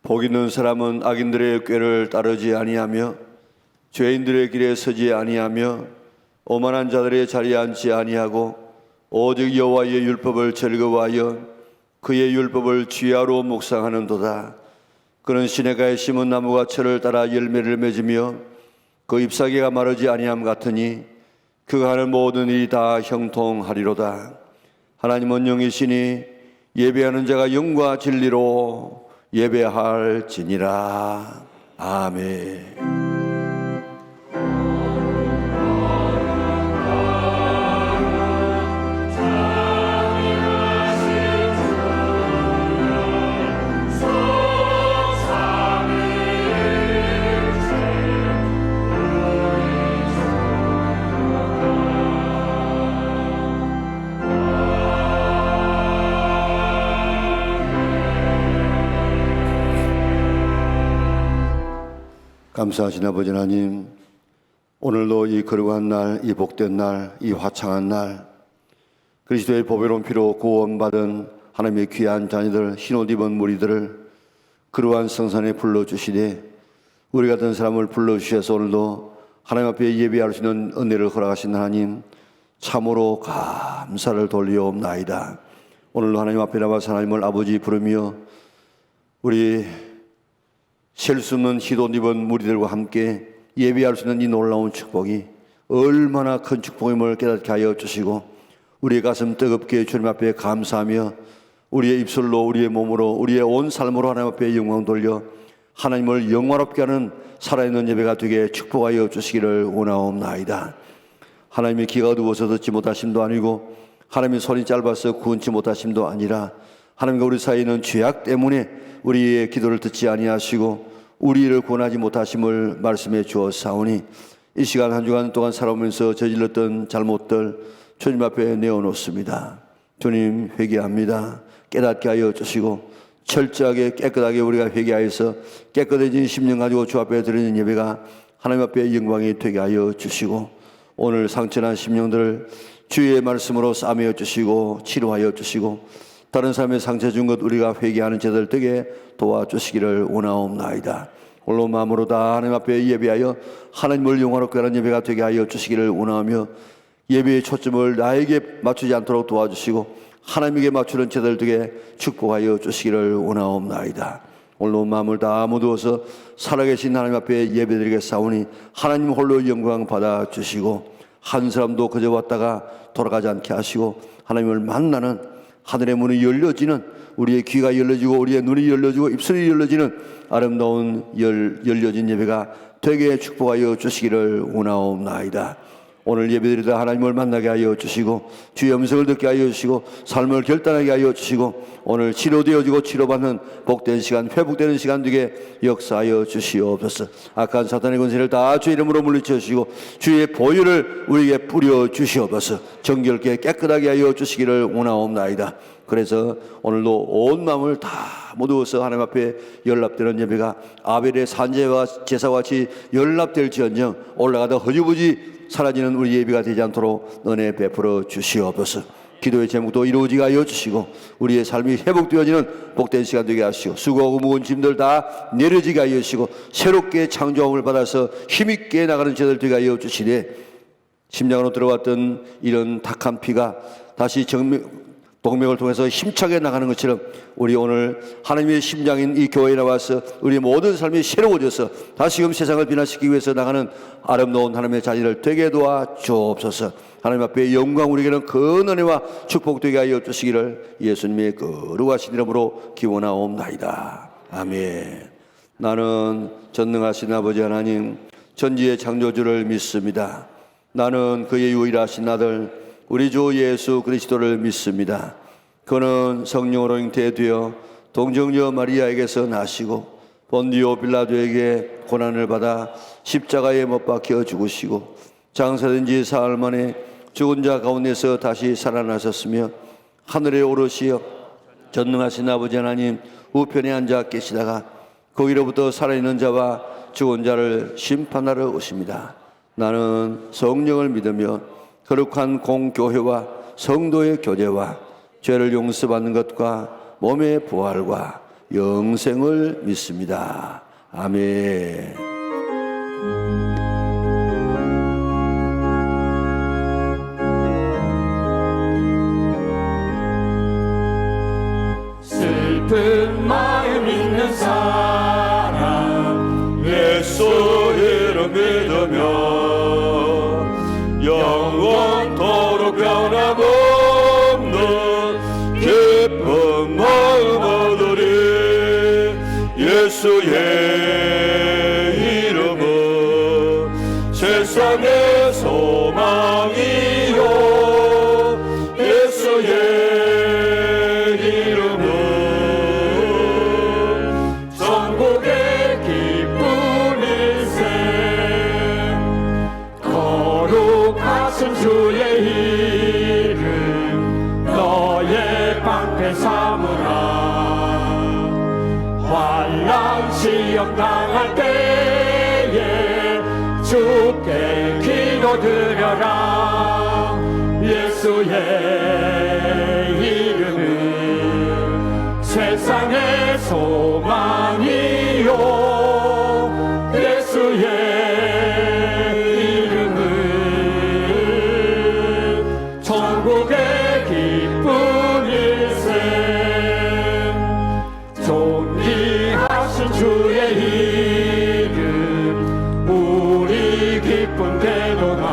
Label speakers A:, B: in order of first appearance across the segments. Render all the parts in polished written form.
A: 복 있는 사람은 악인들의 꾀를 따르지 아니하며 죄인들의 길에 서지 아니하며 오만한 자들의 자리에 앉지 아니하고 오직 여호와의 율법을 즐거워하여 그의 율법을 주야로 묵상하는도다. 그는 시내가에 심은 나무가 철을 따라 열매를 맺으며 그 잎사귀가 마르지 아니함 같으니 그가 하는 모든 일이 다 형통하리로다. 하나님은 영이시니 예배하는 자가 영과 진리로 예배할지니라. 아멘. 감사하신 아버지 하나님, 오늘도 이 거룩한 날, 이 복된 날, 이 화창한 날, 그리스도의 보배로운 피로 구원받은 하나님의 귀한 자녀들, 흰옷 입은 무리들을 그러한 성산에 불러주시되 우리 같은 사람을 불러주셔서 오늘도 하나님 앞에 예배할 수 있는 은혜를 허락하신 하나님, 참으로 감사를 돌리옵나이다. 오늘도 하나님 앞에 나와서 하나님을 아버지 부르며 우리 셀 수 없는 흰옷 입은 무리들과 함께 예배할 수 있는 이 놀라운 축복이 얼마나 큰 축복임을 깨닫게 하여 주시고 우리의 가슴 뜨겁게 주님 앞에 감사하며 우리의 입술로 우리의 몸으로 우리의 온 삶으로 하나님 앞에 영광 돌려 하나님을 영화롭게 하는 살아있는 예배가 되게 축복하여 주시기를 원하옵나이다. 하나님의 귀가 어두워서 듣지 못하심도 아니고 하나님의 손이 짧아서 구원치 못하심도 아니라 하나님과 우리 사이에 있는 죄악 때문에 우리의 기도를 듣지 아니하시고 우리를 구원하지 못하심을 말씀해 주었사오니 이 시간 한 주간 동안 살아오면서 저질렀던 잘못들 주님 앞에 내어놓습니다. 주님, 회개합니다. 깨닫게 하여 주시고 철저하게 깨끗하게 우리가 회개하여서 깨끗해진 심령 가지고 주 앞에 드리는 예배가 하나님 앞에 영광이 되게 하여 주시고 오늘 상처난 심령들을 주의 말씀으로 싸매어 주시고 치료하여 주시고 다른 사람의 상처 준 것 우리가 회개하는 제들 되게 도와주시기를 원하옵나이다. 홀로 마음으로 다 하나님 앞에 예배하여 하나님을 영화롭게 하는 예배가 되게 하여 주시기를 원하며 예배의 초점을 나에게 맞추지 않도록 도와주시고 하나님에게 맞추는 제들 되게 축복하여 주시기를 원하옵나이다. 홀로 마음을 다 모두어서 살아계신 하나님 앞에 예배드리겠사오니 하나님 홀로 영광 받아주시고 한 사람도 그저 왔다가 돌아가지 않게 하시고 하나님을 만나는 하늘의 문이 열려지는 우리의 귀가 열려지고 우리의 눈이 열려지고 입술이 열려지는 아름다운 열려진 예배가 되게 축복하여 주시기를 원하옵나이다. 오늘 예배드리다 하나님을 만나게 하여 주시고 주의 음성을 듣게 하여 주시고 삶을 결단하게 하여 주시고 오늘 치료되어지고 치료받는 복된 시간, 회복되는 시간 되게 역사하여 주시옵소서. 악한 사탄의 권세를 다 주의 이름으로 물리쳐 주시고 주의 보혈을 우리에게 뿌려 주시옵소서. 정결케 깨끗하게 하여 주시기를 원하옵나이다. 그래서 오늘도 온 마음을 다 모두어서 하나님 앞에 연락되는 예배가 아벨의 산제와 제사와 같이 연락될지언정 올라가다 허지부지 사라지는 우리 예배가 되지 않도록 은혜 베풀어 주시옵소서. 기도의 제목도 이루어지게 하여 주시고 우리의 삶이 회복되어지는 복된 시간 되게 하시고 수고하고 무거운 짐들 다 내려지게 하여 주시고 새롭게 창조함을 받아서 힘있게 나가는 저들 되게 하여 주시되 심장으로 들어왔던 이런 탁한 피가 다시 동맥을 통해서 힘차게 나가는 것처럼 우리 오늘 하나님의 심장인 이 교회에 나와서 우리 모든 삶이 새로워져서 다시금 세상을 변화시키기 위해서 나가는 아름다운 하나님의 자녀를 되게 도와 주옵소서. 하나님 앞에 영광 우리에게는 그 은혜와 축복 되게 하여 주시기를 예수님의 거룩하신 이름으로 기원하옵나이다. 아멘. 나는 전능하신 아버지 하나님 전지의 창조주를 믿습니다. 나는 그의 유일하신 아들 우리 주 예수 그리스도를 믿습니다. 그는 성령으로 잉태되어 동정녀 마리아에게서 나시고 본디오 빌라도에게 고난을 받아 십자가에 못 박혀 죽으시고 장사된 지 사흘 만에 죽은 자 가운데서 다시 살아나셨으며 하늘에 오르시어 전능하신 아버지 하나님 우편에 앉아 계시다가 거기로부터 살아있는 자와 죽은 자를 심판하러 오십니다. 나는 성령을 믿으며 거룩한 공교회와 성도의 교제와 죄를 용서받는 것과 몸의 부활과 영생을 믿습니다. 아멘.
B: 슬픈 마음 있는 사람
A: 예수 이름 믿으며 영원토록 변함없는 기쁜 마음 얻으리. 예수의 이름은 세상의 소망이요 예수의 이름은
B: 천국의 기쁜 일생 거룩하신 주의 이름 너의 방패 삼으라. 환난 시험 당할 때에 주께 기도드려라. 예수의 이름은 세상의 소망이요 예수의 이름은 천국의 기쁜 일생 존귀하신 주의 이름 우리 기쁨 되도다.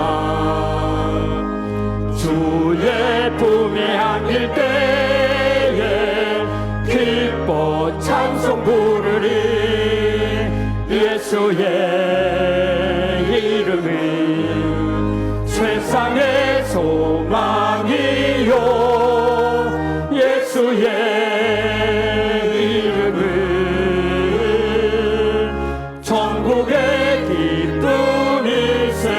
B: 주의 품에 안길 때에 기뻐 찬송 부르리. 예수의 이름은 세상의 소망이요 예수의 이름은 천국의 기쁜 일생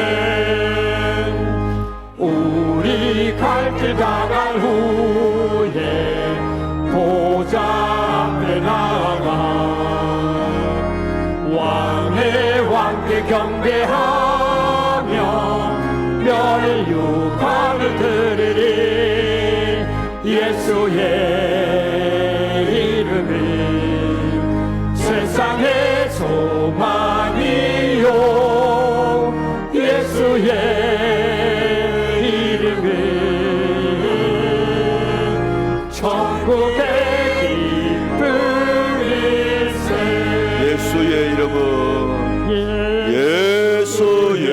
B: 우리 갈 길 다갈 후에 보좌 앞에 나아가 왕의 왕께 경배하며 멸육관을 드리리. 예수의 이름은 세상의 소망이요 예수의 이름은 천국의 기쁜 일생.
A: 예수의 이름은 예수의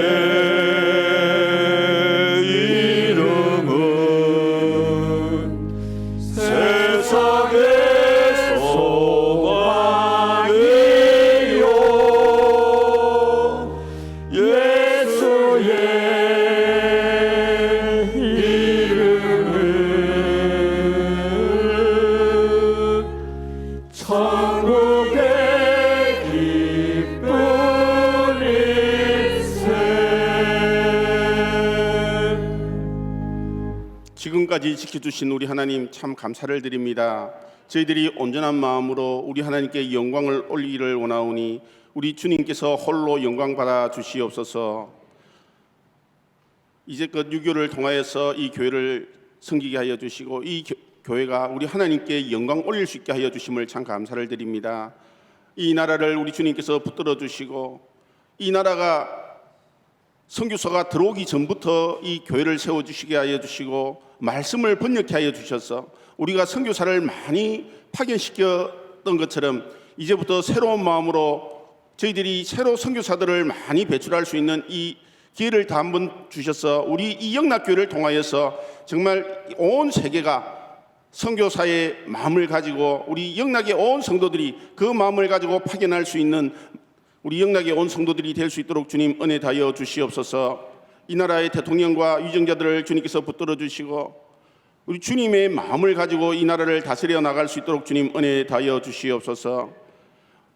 A: 이름은 세상의 소망이요 예수의 이름은 천국의 기쁜 일생.
C: 지금까지 지켜주신 우리 하나님 참 감사를 드립니다. 저희들이 온전한 마음으로 우리 하나님께 영광을 올리기를 원하오니 우리 주님께서 홀로 영광 받아 주시옵소서. 이제껏 유교를 통하여서 이 교회를 섬기게 하여 주시고 이 교회가 우리 하나님께 영광 올릴 수 있게 하여 주심을 참 감사를 드립니다. 이 나라를 우리 주님께서 붙들어 주시고 이 나라가 선교사가 들어오기 전부터 이 교회를 세워주시게 하여 주시고 말씀을 번역케 하여 주셔서 우리가 선교사를 많이 파견시켰던 것처럼 이제부터 새로운 마음으로 저희들이 새로 선교사들을 많이 배출할 수 있는 이 기회를 다 한번 주셔서 우리 이 영락교회를 통하여서 정말 온 세계가 선교사의 마음을 가지고 우리 영락의 온 성도들이 그 마음을 가지고 파견할 수 있는 우리 영락의 온 성도들이 될 수 있도록 주님 은혜 다하여 주시옵소서. 이 나라의 대통령과 위정자들을 주님께서 붙들어 주시고 우리 주님의 마음을 가지고 이 나라를 다스려 나갈 수 있도록 주님 은혜 다하여 주시옵소서.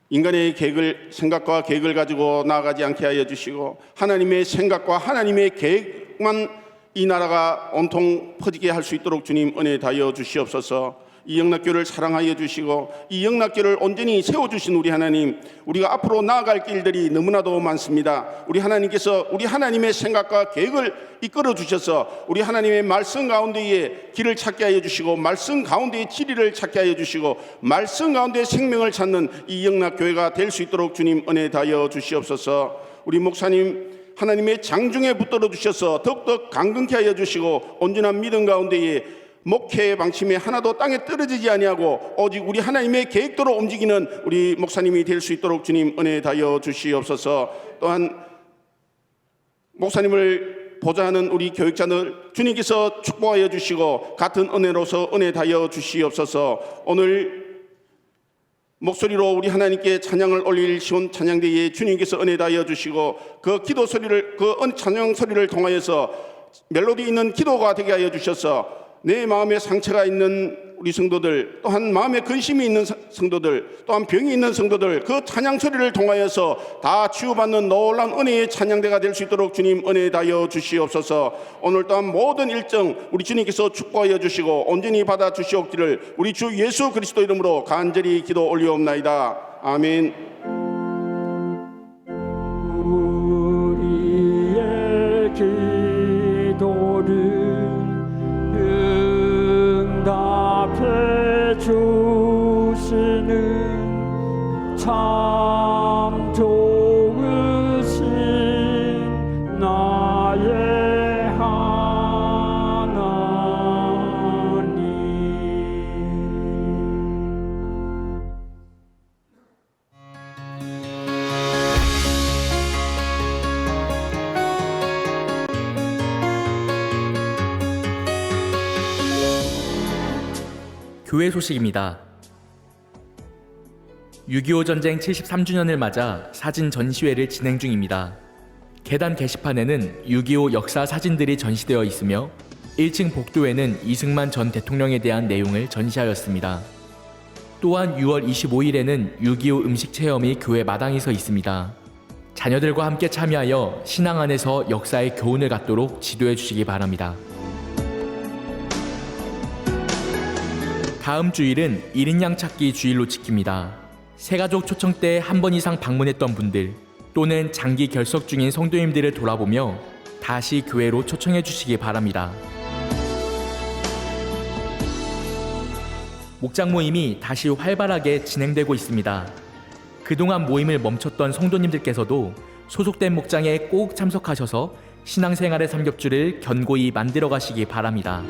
C: 인간의 계획을 생각과 계획을 가지고 나아가지 않게 하여 주시고 하나님의 생각과 하나님의 계획만 이 나라가 온통 퍼지게 할 수 있도록 주님 은혜 다하여 주시옵소서. 이 영락교를 사랑하여 주시고 이 영락교를 온전히 세워주신 우리 하나님, 우리가 앞으로 나아갈 길들이 너무나도 많습니다. 우리 하나님께서 우리 하나님의 생각과 계획을 이끌어 주셔서 우리 하나님의 말씀 가운데에 길을 찾게 하여 주시고 말씀 가운데에 진리를 찾게 하여 주시고 말씀 가운데 생명을 찾는 이 영락교회가 될 수 있도록 주님 은혜 다하여 주시옵소서. 우리 목사님 하나님의 장중에 붙들어 주셔서 더욱더 강건케 하여 주시고 온전한 믿음 가운데에 목회의 방침에 하나도 땅에 떨어지지 아니하고 오직 우리 하나님의 계획대로 움직이는 우리 목사님이 될 수 있도록 주님 은혜 다하여 주시옵소서. 또한 목사님을 보좌하는 우리 교육자들 주님께서 축복하여 주시고 같은 은혜로서 은혜 다하여 주시옵소서. 오늘 목소리로 우리 하나님께 찬양을 올릴 시온 찬양대에 주님께서 은혜 다하여 주시고 그 기도 소리를 그 찬양 소리를 통하여서 멜로디 있는 기도가 되게 하여 주셔서 내 마음에 상처가 있는 우리 성도들, 또한 마음에 근심이 있는 성도들, 또한 병이 있는 성도들 그 찬양 소리를 통하여서 다 치유받는 놀라운 은혜의 찬양대가 될 수 있도록 주님 은혜 다하여 주시옵소서. 오늘 또한 모든 일정 우리 주님께서 축복하여 주시고 온전히 받아 주시옵기를 우리 주 예수 그리스도 이름으로 간절히 기도 올리옵나이다. 아멘.
B: 우리의 기도를 응답해 주시는 참 좋으신 나의 하나님.
D: 교회 소식입니다. 6.25 전쟁 73주년을 맞아 사진 전시회를 진행 중입니다. 계단 게시판에는 6.25 역사 사진들이 전시되어 있으며 1층 복도에는 이승만 전 대통령에 대한 내용을 전시하였습니다. 또한 6월 25일에는 6.25 음식 체험이 교회 마당에 서 있습니다. 자녀들과 함께 참여하여 신앙 안에서 역사의 교훈을 갖도록 지도해 주시기 바랍니다. 다음 주일은 1인 양 찾기 주일로 지킵니다. 새가족 초청 때 한 번 이상 방문했던 분들 또는 장기 결석 중인 성도님들을 돌아보며 다시 교회로 초청해 주시기 바랍니다. 목장 모임이 다시 활발하게 진행되고 있습니다. 그동안 모임을 멈췄던 성도님들께서도 소속된 목장에 꼭 참석하셔서 신앙생활의 삼겹줄을 견고히 만들어 가시기 바랍니다.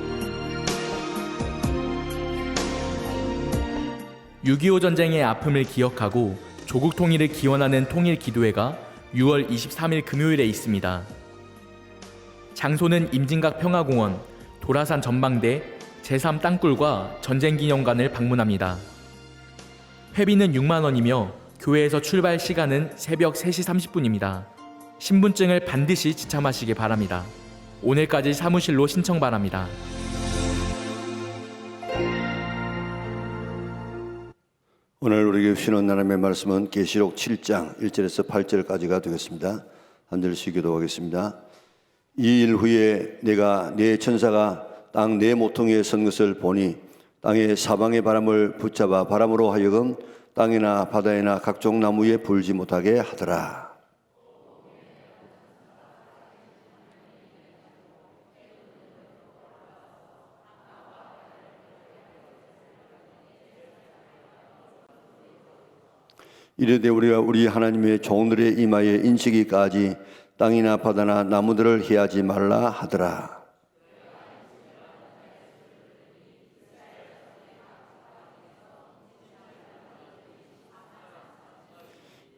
D: 6.25 전쟁의 아픔을 기억하고 조국 통일을 기원하는 통일기도회가 6월 23일 금요일에 있습니다. 장소는 임진각 평화공원, 도라산 전망대, 제3 땅굴과 전쟁기념관을 방문합니다. 회비는 6만 원이며 교회에서 출발 시간은 새벽 3시 30분입니다. 신분증을 반드시 지참하시기 바랍니다. 오늘까지 사무실로 신청 바랍니다.
A: 오늘 우리에게 주시는 하나님의 말씀은 계시록 7장 1절에서 8절까지가 되겠습니다. 한 절씩 기도하겠습니다. 이 일 후에 내가 네 천사가 땅 네 모퉁이에 선 것을 보니 땅에 사방의 바람을 붙잡아 바람으로 하여금 땅이나 바다에나 각종 나무에 불지 못하게 하더라. 이르되 우리가 우리 하나님의 종들의 이마에 인치기까지 땅이나 바다나 나무들을 해하지 말라 하더라.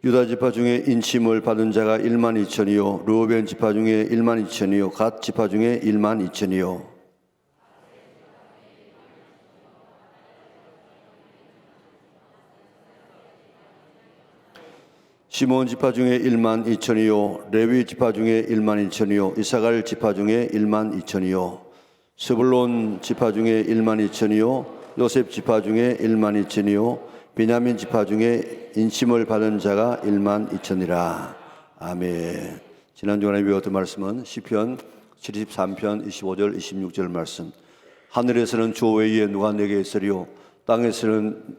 A: 유다 지파 중에 인침을 받은 자가 1만 2천이요 르우벤 지파 중에 1만 2천이요 갓 지파 중에 1만 2천이요 시몬 지파 중에 1만 2천이요 레위 지파 중에 1만 2천이요 이사갈 지파 중에 1만 2천이요 스불론 지파 중에 1만 2천이요 요셉 지파 중에 1만 2천이요 베냐민 지파 중에 인침을 받은 자가 1만 2천이라. 아멘. 지난주에 배웠던 말씀은 시편 73편 25절 26절 말씀. 하늘에서는 주 외에 누가 내게 있으리요 땅에서는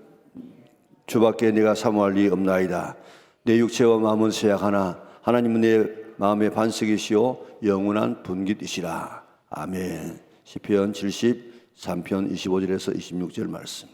A: 주밖에 네가 사모할 리 없나이다. 내 육체와 마음은 쇠약하나 하나님은 내 마음의 반석이시요 영원한 분깃이시라. 아멘. 시편 73편 25절에서 26절 말씀.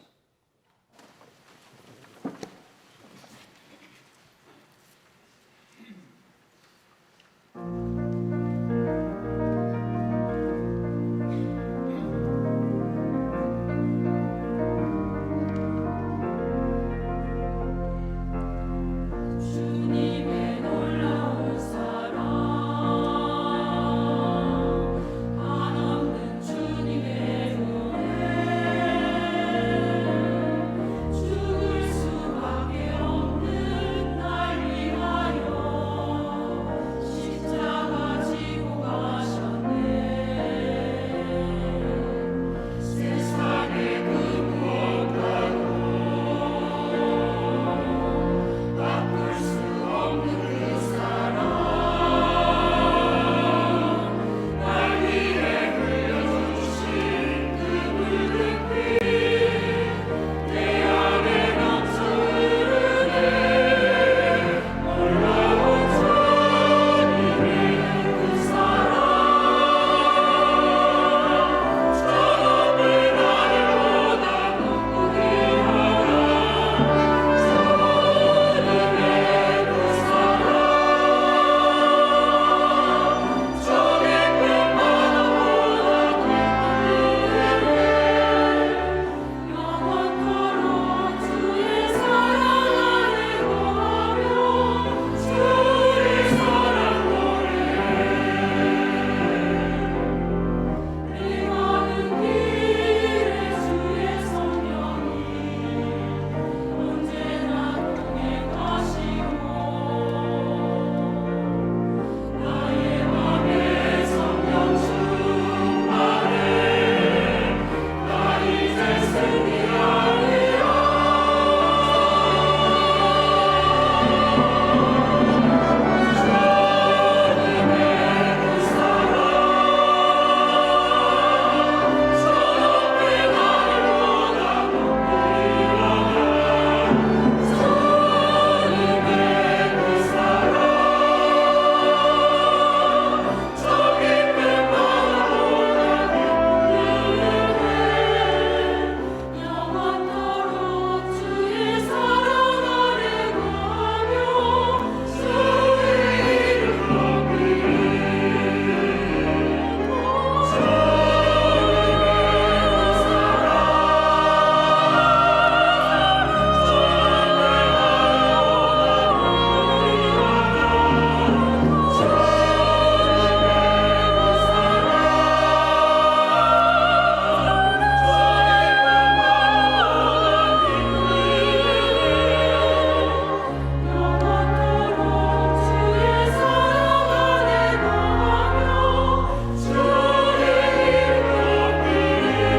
E: 주님의 놀라운 사랑 한없는 주님의 은혜 죽을 수밖에 없는 날 위하여 십자가 지고 가셨네. 세상의 그 무엇과도 바꿀 수 없는 그 사랑 날 위해 흘려주신 그 붉은 피 내 안에 넘쳐 흐르네. 놀라운 주님의 그 사랑 저놈을 하늘보다 높고 귀하다. 주님의 그 사랑 저 깊은 바다보다 영원토록 주의 사랑 안에 거하며 주의 사랑 노래해. 행하는 길에 주의 성령이 언제나 동행하시고 나의 맘에 성령 충만해. 나 이제 승리하리라. 주님의 그 사랑 저놈의 하늘보다 높고 귀하다. 주님의 그 사랑 저 깊은 바다보다 깊으네. 영원토록 주의 사랑 안에 거하며 주의 이름 높이리. 영원토록 주의 사랑 안에 거하며 주의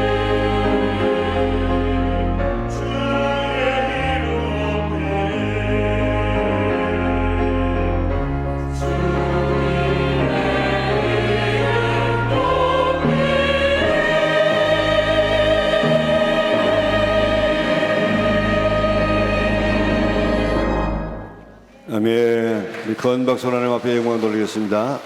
E: 이름 높이리. 주의 이름 높이리.
A: 아멘. 우리 큰 박수 하나님 앞에 영광 돌리겠습니다.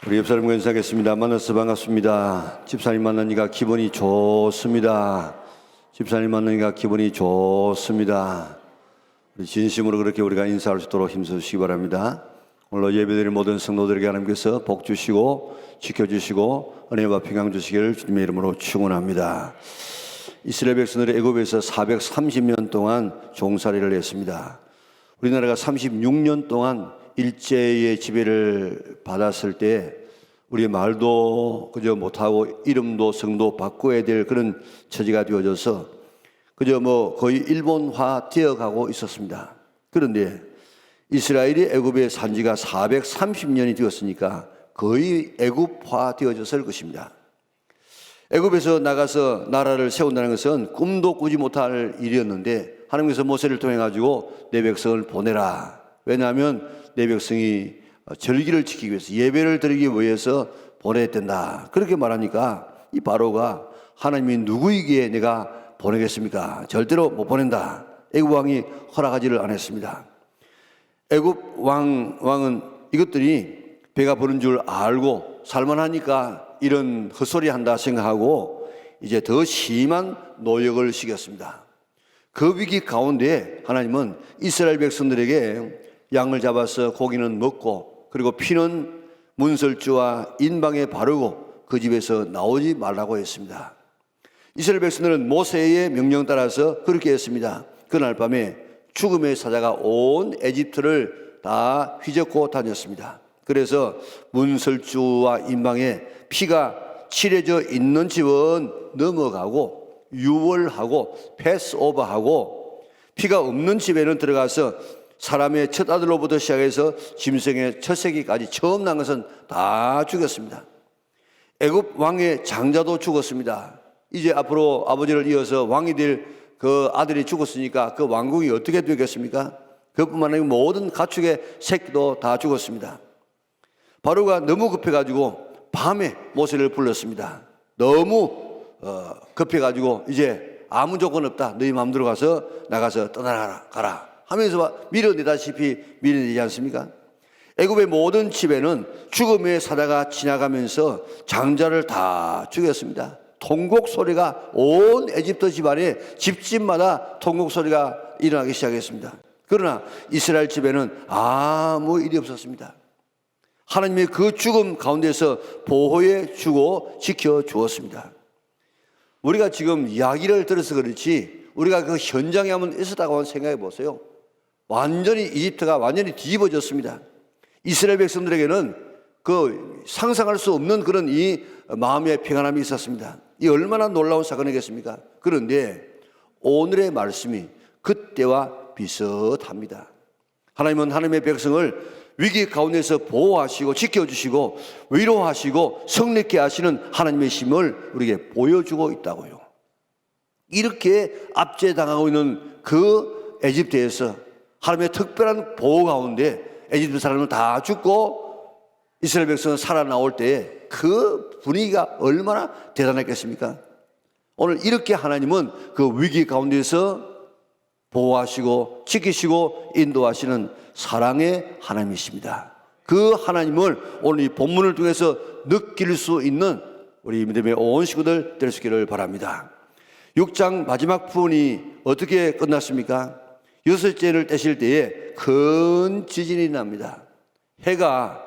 A: 우리 옆 사람과 인사하겠습니다. 만나서 반갑습니다. 집사님 만나니까 기분이 좋습니다. 집사님 만나니까 기분이 좋습니다. 우리 진심으로 그렇게 우리가 인사할 수 있도록 힘쓰시기 바랍니다. 오늘 예배드린 모든 성도들에게 하나님께서 복 주시고 지켜주시고 은혜와 평강 주시기를 주님의 이름으로 축원합니다. 이스라엘 백성들이 애굽에서 430년 동안 종살이를 했습니다. 우리나라가 36년 동안 일제의 지배를 받았을 때 우리의 말도 그저 못하고 이름도 성도 바꿔야 될 그런 처지가 되어져서 그저 거의 일본화 되어가고 있었습니다. 그런데 이스라엘이 애굽에 산 지가 430년이 되었으니까 거의 애굽화 되어졌을 것입니다. 애굽에서 나가서 나라를 세운다는 것은 꿈도 꾸지 못할 일이었는데 하나님께서 모세를 통해 가지고 내 백성을 보내라. 왜냐하면 내 백성이 절기를 지키기 위해서 예배를 드리기 위해서 보내야 된다. 그렇게 말하니까 이 바로가 하나님이 누구에게 내가 보내겠습니까? 절대로 못 보낸다. 애굽 왕이 허락하지를 않았습니다. 애굽 왕은 이것들이 배가 부른 줄 알고 살만하니까 이런 헛소리 한다 생각하고 이제 더 심한 노역을 시켰습니다. 그 위기 가운데 하나님은 이스라엘 백성들에게 양을 잡아서 고기는 먹고 그리고 피는 문설주와 인방에 바르고 그 집에서 나오지 말라고 했습니다. 이스라엘 백성들은 모세의 명령 따라서 그렇게 했습니다. 그날 밤에 죽음의 사자가 온 에집트를 다 휘젓고 다녔습니다. 그래서 문설주와 인방에 피가 칠해져 있는 집은 넘어가고 유월하고 패스오버하고 피가 없는 집에는 들어가서 사람의 첫 아들로부터 시작해서 짐승의 첫 새끼까지 처음 난 것은 다 죽였습니다. 애굽 왕의 장자도 죽었습니다. 이제 앞으로 아버지를 이어서 왕이 될 그 아들이 죽었으니까 그 왕국이 어떻게 되겠습니까? 그뿐만 아니라 모든 가축의 새끼도 다 죽었습니다. 바로가 너무 급해가지고 밤에 모세를 불렀습니다. 너무 급해가지고 이제 아무 조건 없다. 너희 마음대로 가서 나가서 떠나가라 하면서 밀어내다시피 밀어내지 않습니까? 애굽의 모든 집에는 죽음의 사자가 지나가면서 장자를 다 죽였습니다. 통곡 소리가 온 에집트 집안에 집집마다 통곡 소리가 일어나기 시작했습니다. 그러나 이스라엘 집에는 아무 일이 없었습니다. 하나님의 그 죽음 가운데서 보호해 주고 지켜 주었습니다. 우리가 지금 이야기를 들어서 그렇지 우리가 그 현장에 한번 있었다고 생각해 보세요. 완전히 이집트가 완전히 뒤집어졌습니다. 이스라엘 백성들에게는 그 상상할 수 없는 그런 이 마음의 평안함이 있었습니다. 이 얼마나 놀라운 사건이겠습니까? 그런데 오늘의 말씀이 그때와 비슷합니다. 하나님은 하나님의 백성을 위기 가운데서 보호하시고 지켜주시고 위로하시고 성립케 하시는 하나님의 힘을 우리에게 보여주고 있다고요. 이렇게 압제당하고 있는 그 에집트에서 하나님의 특별한 보호 가운데 에집트 사람은 다 죽고 이스라엘 백성은 살아나올 때에 그 분위기가 얼마나 대단했겠습니까? 오늘 이렇게 하나님은 그 위기 가운데서 보호하시고 지키시고 인도하시는 사랑의 하나님이십니다. 그 하나님을 오늘 이 본문을 통해서 느낄 수 있는 우리 믿음의 온 식구들 될 수 있기를 바랍니다. 6장 마지막 부분이 어떻게 끝났습니까? 6째를 떼실 때에 큰 지진이 납니다. 해가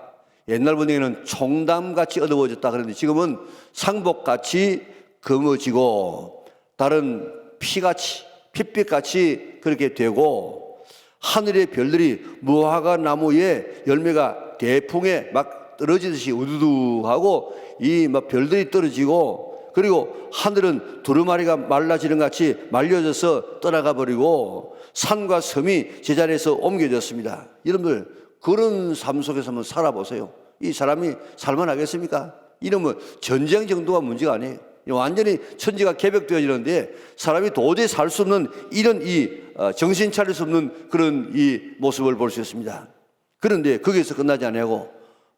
A: 옛날 분위기는 총담같이 어두워졌다 그랬는데 지금은 상복같이 검어지고 다른 피같이 핏빛같이 그렇게 되고 하늘의 별들이 무화과 나무에 열매가 대풍에 막 떨어지듯이 우두두하고 이 막 별들이 떨어지고 그리고 하늘은 두루마리가 말라지는 같이 말려져서 떠나가 버리고 산과 섬이 제자리에서 옮겨졌습니다. 여러분들 그런 삶 속에서 한번 살아보세요. 이 사람이 살만하겠습니까? 이러면 전쟁 정도가 문제가 아니에요. 완전히 천지가 개벽되어지는데 사람이 도저히 살 수 없는 이런 정신 차릴 수 없는 그런 이 모습을 볼 수 있습니다. 그런데 거기에서 끝나지 아니하고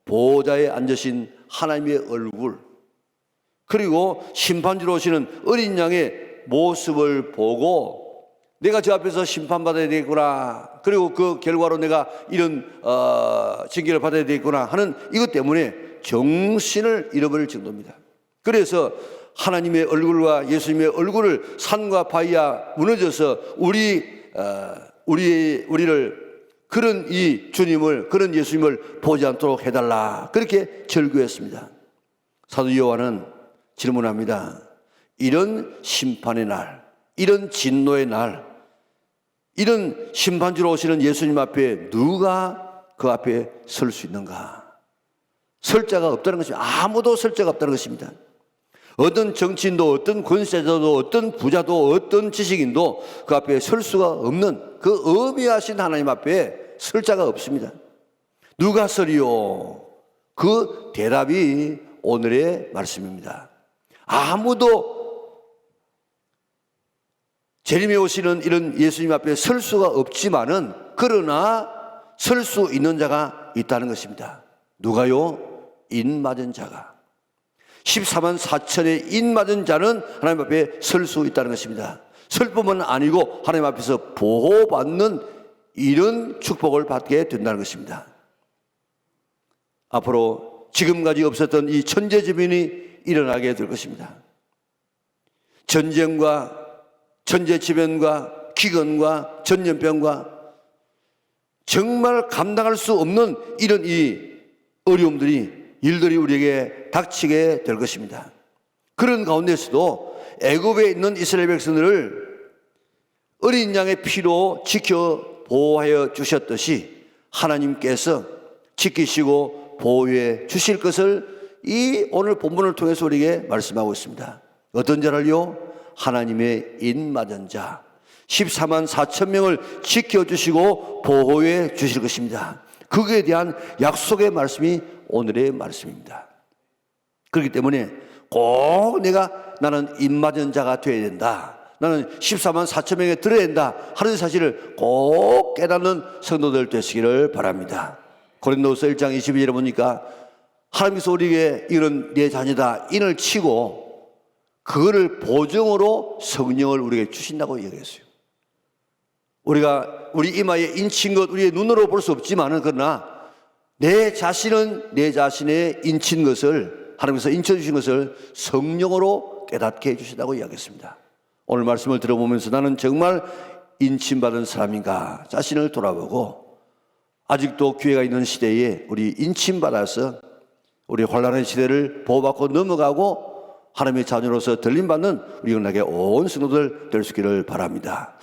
A: 보호자에 앉으신 하나님의 얼굴 그리고 심판주로 오시는 어린 양의 모습을 보고 내가 저 앞에서 심판받아야 되겠구나. 그리고 그 결과로 내가 이런 징계를 받아야 되겠구나 하는 이것 때문에 정신을 잃어버릴 정도입니다. 그래서 하나님의 얼굴과 예수님의 얼굴을 산과 바위가 무너져서 우리를 그런 이 주님을 그런 예수님을 보지 않도록 해달라 그렇게 절규했습니다. 사도 요한은 질문합니다. 이런 심판의 날, 이런 진노의 날, 이런 심판주로 오시는 예수님 앞에 누가 그 앞에 설 수 있는가? 설 자가 없다는 것입니다. 아무도 설 자가 없다는 것입니다. 어떤 정치인도 어떤 권세자도 어떤 부자도 어떤 지식인도 그 앞에 설 수가 없는 그 어미하신 하나님 앞에 설 자가 없습니다. 누가 서리요? 그 대답이 오늘의 말씀입니다. 아무도 재림에 오시는 이런 예수님 앞에 설 수가 없지만은 그러나 설 수 있는 자가 있다는 것입니다. 누가요? 인 맞은 자가. 14만 4천의 인 맞은 자는 하나님 앞에 설 수 있다는 것입니다. 설 뿐만 아니고 하나님 앞에서 보호받는 이런 축복을 받게 된다는 것입니다. 앞으로 지금까지 없었던 이 천재지변이 일어나게 될 것입니다. 전쟁과 천재지변과 기근과 전염병과 정말 감당할 수 없는 이런 이 어려움들이 일들이 우리에게 닥치게 될 것입니다. 그런 가운데서도 애굽에 있는 이스라엘 백성들을 어린 양의 피로 지켜 보호하여 주셨듯이 하나님께서 지키시고 보호해 주실 것을 이 오늘 본문을 통해서 우리에게 말씀하고 있습니다. 어떤 자를요? 하나님의 인 맞은 자 14만 4천 명을 지켜주시고 보호해 주실 것입니다. 그에 대한 약속의 말씀이 오늘의 말씀입니다. 그렇기 때문에 꼭 나는 인 맞은 자가 되어야 된다, 나는 14만 4천 명에 들어야 된다 하는 사실을 꼭 깨닫는 성도들 되시기를 바랍니다. 고린도후서 1장 22절에 보니까 하나님께서 우리에게 이런 내 자녀다 인을 치고 그거를 보증으로 성령을 우리에게 주신다고 얘기했어요. 우리 이마에 인친 것 우리의 눈으로 볼 수 없지만은 그러나 내 자신은 내 자신의 인친 것을 하나님께서 인쳐주신 것을 성령으로 깨닫게 해주신다고 이야기했습니다. 오늘 말씀을 들어보면서 나는 정말 인침받은 사람인가 자신을 돌아보고 아직도 기회가 있는 시대에 우리 인침받아서 우리 환란의 시대를 보호받고 넘어가고 하나님의 자녀로서 들림받는 우리 영락의 온 성도들 될 수 있기를 바랍니다.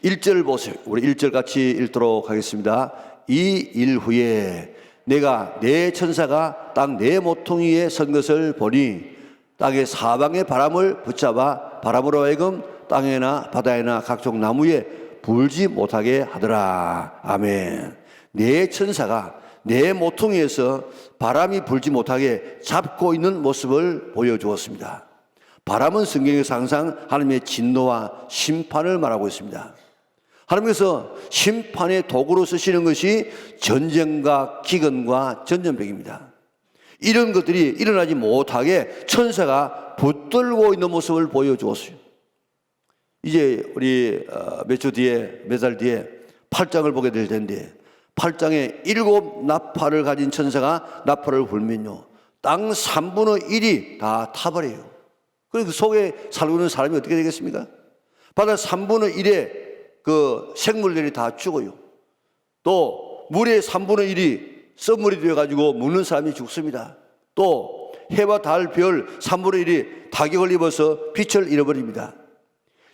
A: 1절 보세요. 우리 1절 같이 읽도록 하겠습니다. 이 일 후에 내가 내 천사가 땅 내 모퉁이 위에 선 것을 보니 땅의 사방의 바람을 붙잡아 바람으로 하여금 땅에나 바다에나 각종 나무에 불지 못하게 하더라. 아멘. 내 천사가 내 모퉁이에서 바람이 불지 못하게 잡고 있는 모습을 보여주었습니다. 바람은 성경에서 항상 하나님의 진노와 심판을 말하고 있습니다. 하나님께서 심판의 도구로 쓰시는 것이 전쟁과 기근과 전염병입니다. 이런 것들이 일어나지 못하게 천사가 붙들고 있는 모습을 보여주었어요. 이제 우리 몇 달 뒤에 8장을 보게 될 텐데 8장에 7 나팔을 가진 천사가 나팔을 불면요 땅 3분의 1이 다 타버려요. 그래서 그 속에 살고 있는 사람이 어떻게 되겠습니까? 바다 3분의 1의 그 생물들이 다 죽어요. 또 물의 3분의 1이 썰물이 되어가지고 묻는 사람이 죽습니다. 또 해와 달, 별 3분의 1이 타격을 입어서 빛을 잃어버립니다.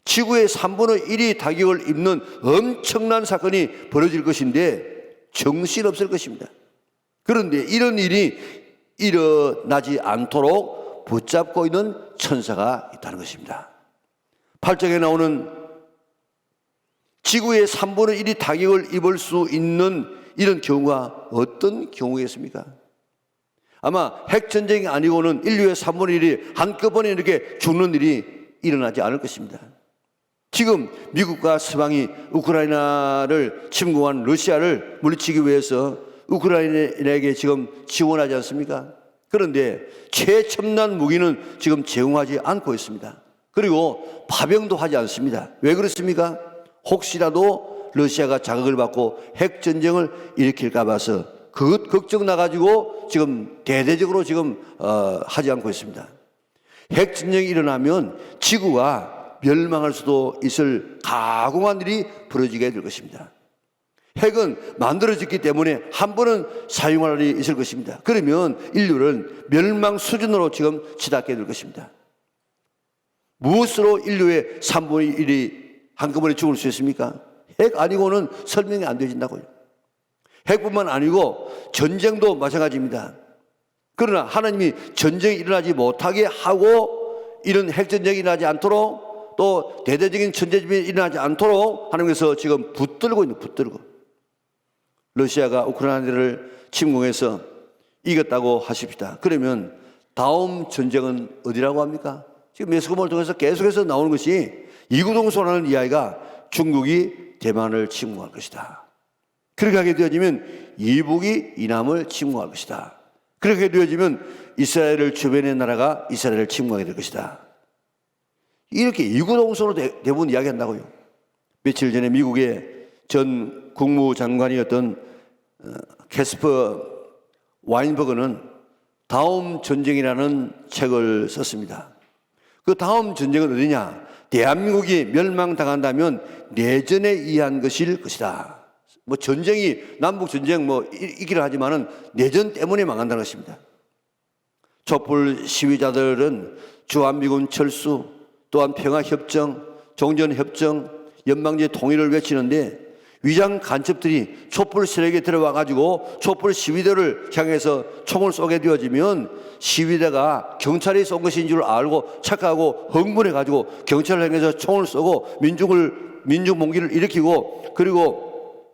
A: 지구의 3분의 1이 타격을 입는 엄청난 사건이 벌어질 것인데 정신없을 것입니다. 그런데 이런 일이 일어나지 않도록 붙잡고 있는 천사가 있다는 것입니다. 8장에 나오는 지구의 3분의 1이 타격을 입을 수 있는 이런 경우가 어떤 경우겠습니까? 아마 핵전쟁이 아니고는 인류의 3분의 1이 한꺼번에 이렇게 죽는 일이 일어나지 않을 것입니다. 지금 미국과 서방이 우크라이나를 침공한 러시아를 물리치기 위해서 우크라이나에게 지금 지원하지 않습니까? 그런데 최첨단 무기는 지금 제공하지 않고 있습니다. 그리고 파병도 하지 않습니다. 왜 그렇습니까? 혹시라도 러시아가 자극을 받고 핵전쟁을 일으킬까 봐서 그것 걱정 나가지고 지금 대대적으로 지금 하지 않고 있습니다. 핵전쟁이 일어나면 지구가 멸망할 수도 있을 가공한 일이 벌어지게 될 것입니다. 핵은 만들어졌기 때문에 한 번은 사용할 일이 있을 것입니다. 그러면 인류는 멸망 수준으로 지금 치닫게 될 것입니다. 무엇으로 인류의 3분의 1이 한꺼번에 죽을 수 있습니까? 핵 아니고는 설명이 안 되진다고요. 핵뿐만 아니고 전쟁도 마찬가지입니다. 그러나 하나님이 전쟁이 일어나지 못하게 하고 이런 핵전쟁이 일어나지 않도록 또 대대적인 천재지변이 일어나지 않도록 하나님께서 지금 붙들고 있는 붙들고 러시아가 우크라이나를 침공해서 이겼다고 하십시다. 그러면 다음 전쟁은 어디라고 합니까? 지금 매스컴을 통해서 계속해서 나오는 것이 이구동성하는 이야기가 중국이 대만을 침공할 것이다. 그렇게 하게 되어지면 이북이 이남을 침공할 것이다. 그렇게 되어지면 이스라엘을 주변의 나라가 이스라엘을 침공하게 될 것이다. 이렇게 이구동성으로 대부분 이야기한다고요. 며칠 전에 미국의 전 국무장관이었던 캐스퍼 와인버그는 다음 전쟁이라는 책을 썼습니다. 그 다음 전쟁은 어디냐? 대한민국이 멸망당한다면 내전에 의한 것일 것이다. 뭐 전쟁이 남북 전쟁 뭐 있기를 하지만은 내전 때문에 망한다는 것입니다. 촛불 시위자들은 주한미군 철수, 또한 평화협정, 종전협정, 연방제 통일을 외치는데 위장 간첩들이 촛불 세력에 들어와 가지고 촛불 시위대를 향해서 총을 쏘게 되어지면 시위대가 경찰이 쏜 것인 줄 알고 착각하고 흥분해 가지고 경찰을 향해서 총을 쏘고 민중 봉기를 일으키고 그리고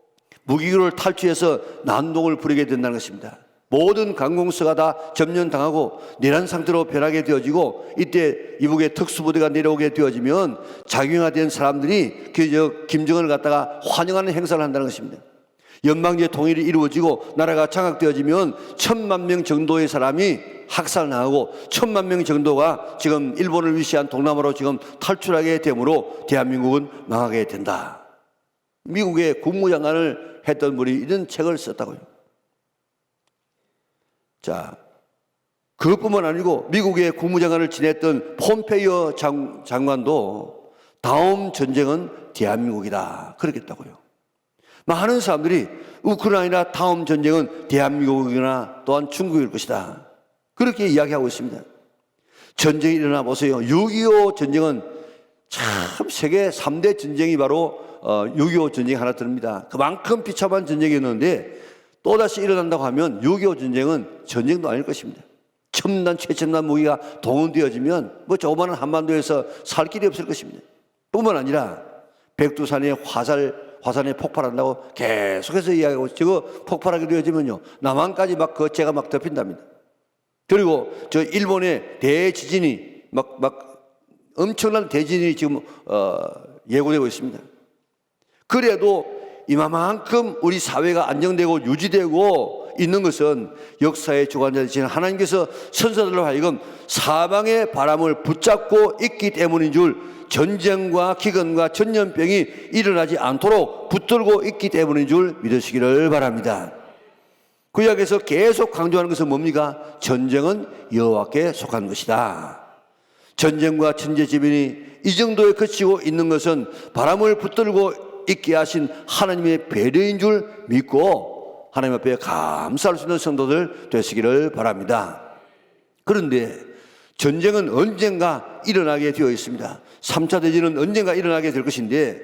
A: 무기를 탈취해서 난동을 부리게 된다는 것입니다. 모든 관공서가 다 점령당하고 내란 상태로 변하게 되어지고 이때 이북의 특수부대가 내려오게 되어지면 자경화된 사람들이 김정은을 갖다가 환영하는 행사를 한다는 것입니다. 연방제 통일이 이루어지고 나라가 장악되어지면 1,000만 명 정도의 사람이 학살당하고 1,000만 명 정도가 지금 일본을 위시한 동남아로 지금 탈출하게 되므로 대한민국은 망하게 된다. 미국의 국무장관을 했던 분이 이런 책을 썼다고요. 자, 그것뿐만 아니고 미국의 국무장관을 지냈던 폼페이오 장관도 다음 전쟁은 대한민국이다 그러겠다고요. 많은 사람들이 우크라이나 다음 전쟁은 대한민국이나 또한 중국일 것이다 그렇게 이야기하고 있습니다. 전쟁이 일어나 보세요. 6.25 전쟁은 참 세계 3대 전쟁이 바로 6.25 전쟁이 하나 듭니다. 그만큼 비참한 전쟁이었는데 또다시 일어난다고 하면 6.25 전쟁은 전쟁도 아닐 것입니다. 첨단 최첨단 무기가 동원되어지면 뭐 조그마한 한반도에서 살 길이 없을 것입니다. 뿐만 아니라 백두산의 화산에 폭발한다고 계속해서 이야기하고 저거 폭발하게 되어지면요 남한까지 막 거체가 막 덮인답니다. 그리고 저 일본의 대지진이 막 엄청난 대지진이 지금 예고되고 있습니다. 그래도 이만큼 우리 사회가 안정되고 유지되고 있는 것은 역사의 주관자 되신 하나님께서 선사들로 하여금 사방의 바람을 붙잡고 있기 때문인 줄 전쟁과 기근과 전염병이 일어나지 않도록 붙들고 있기 때문인 줄 믿으시기를 바랍니다. 구약에서 계속 강조하는 것은 뭡니까? 전쟁은 여호와께 속한 것이다. 전쟁과 천재지변이 이 정도에 그치고 있는 것은 바람을 붙들고 있게 하신 하나님의 배려인 줄 믿고 하나님 앞에 감사할 수 있는 성도들 되시기를 바랍니다. 그런데 전쟁은 언젠가 일어나게 되어 있습니다. 3차 대전은 언젠가 일어나게 될 것인데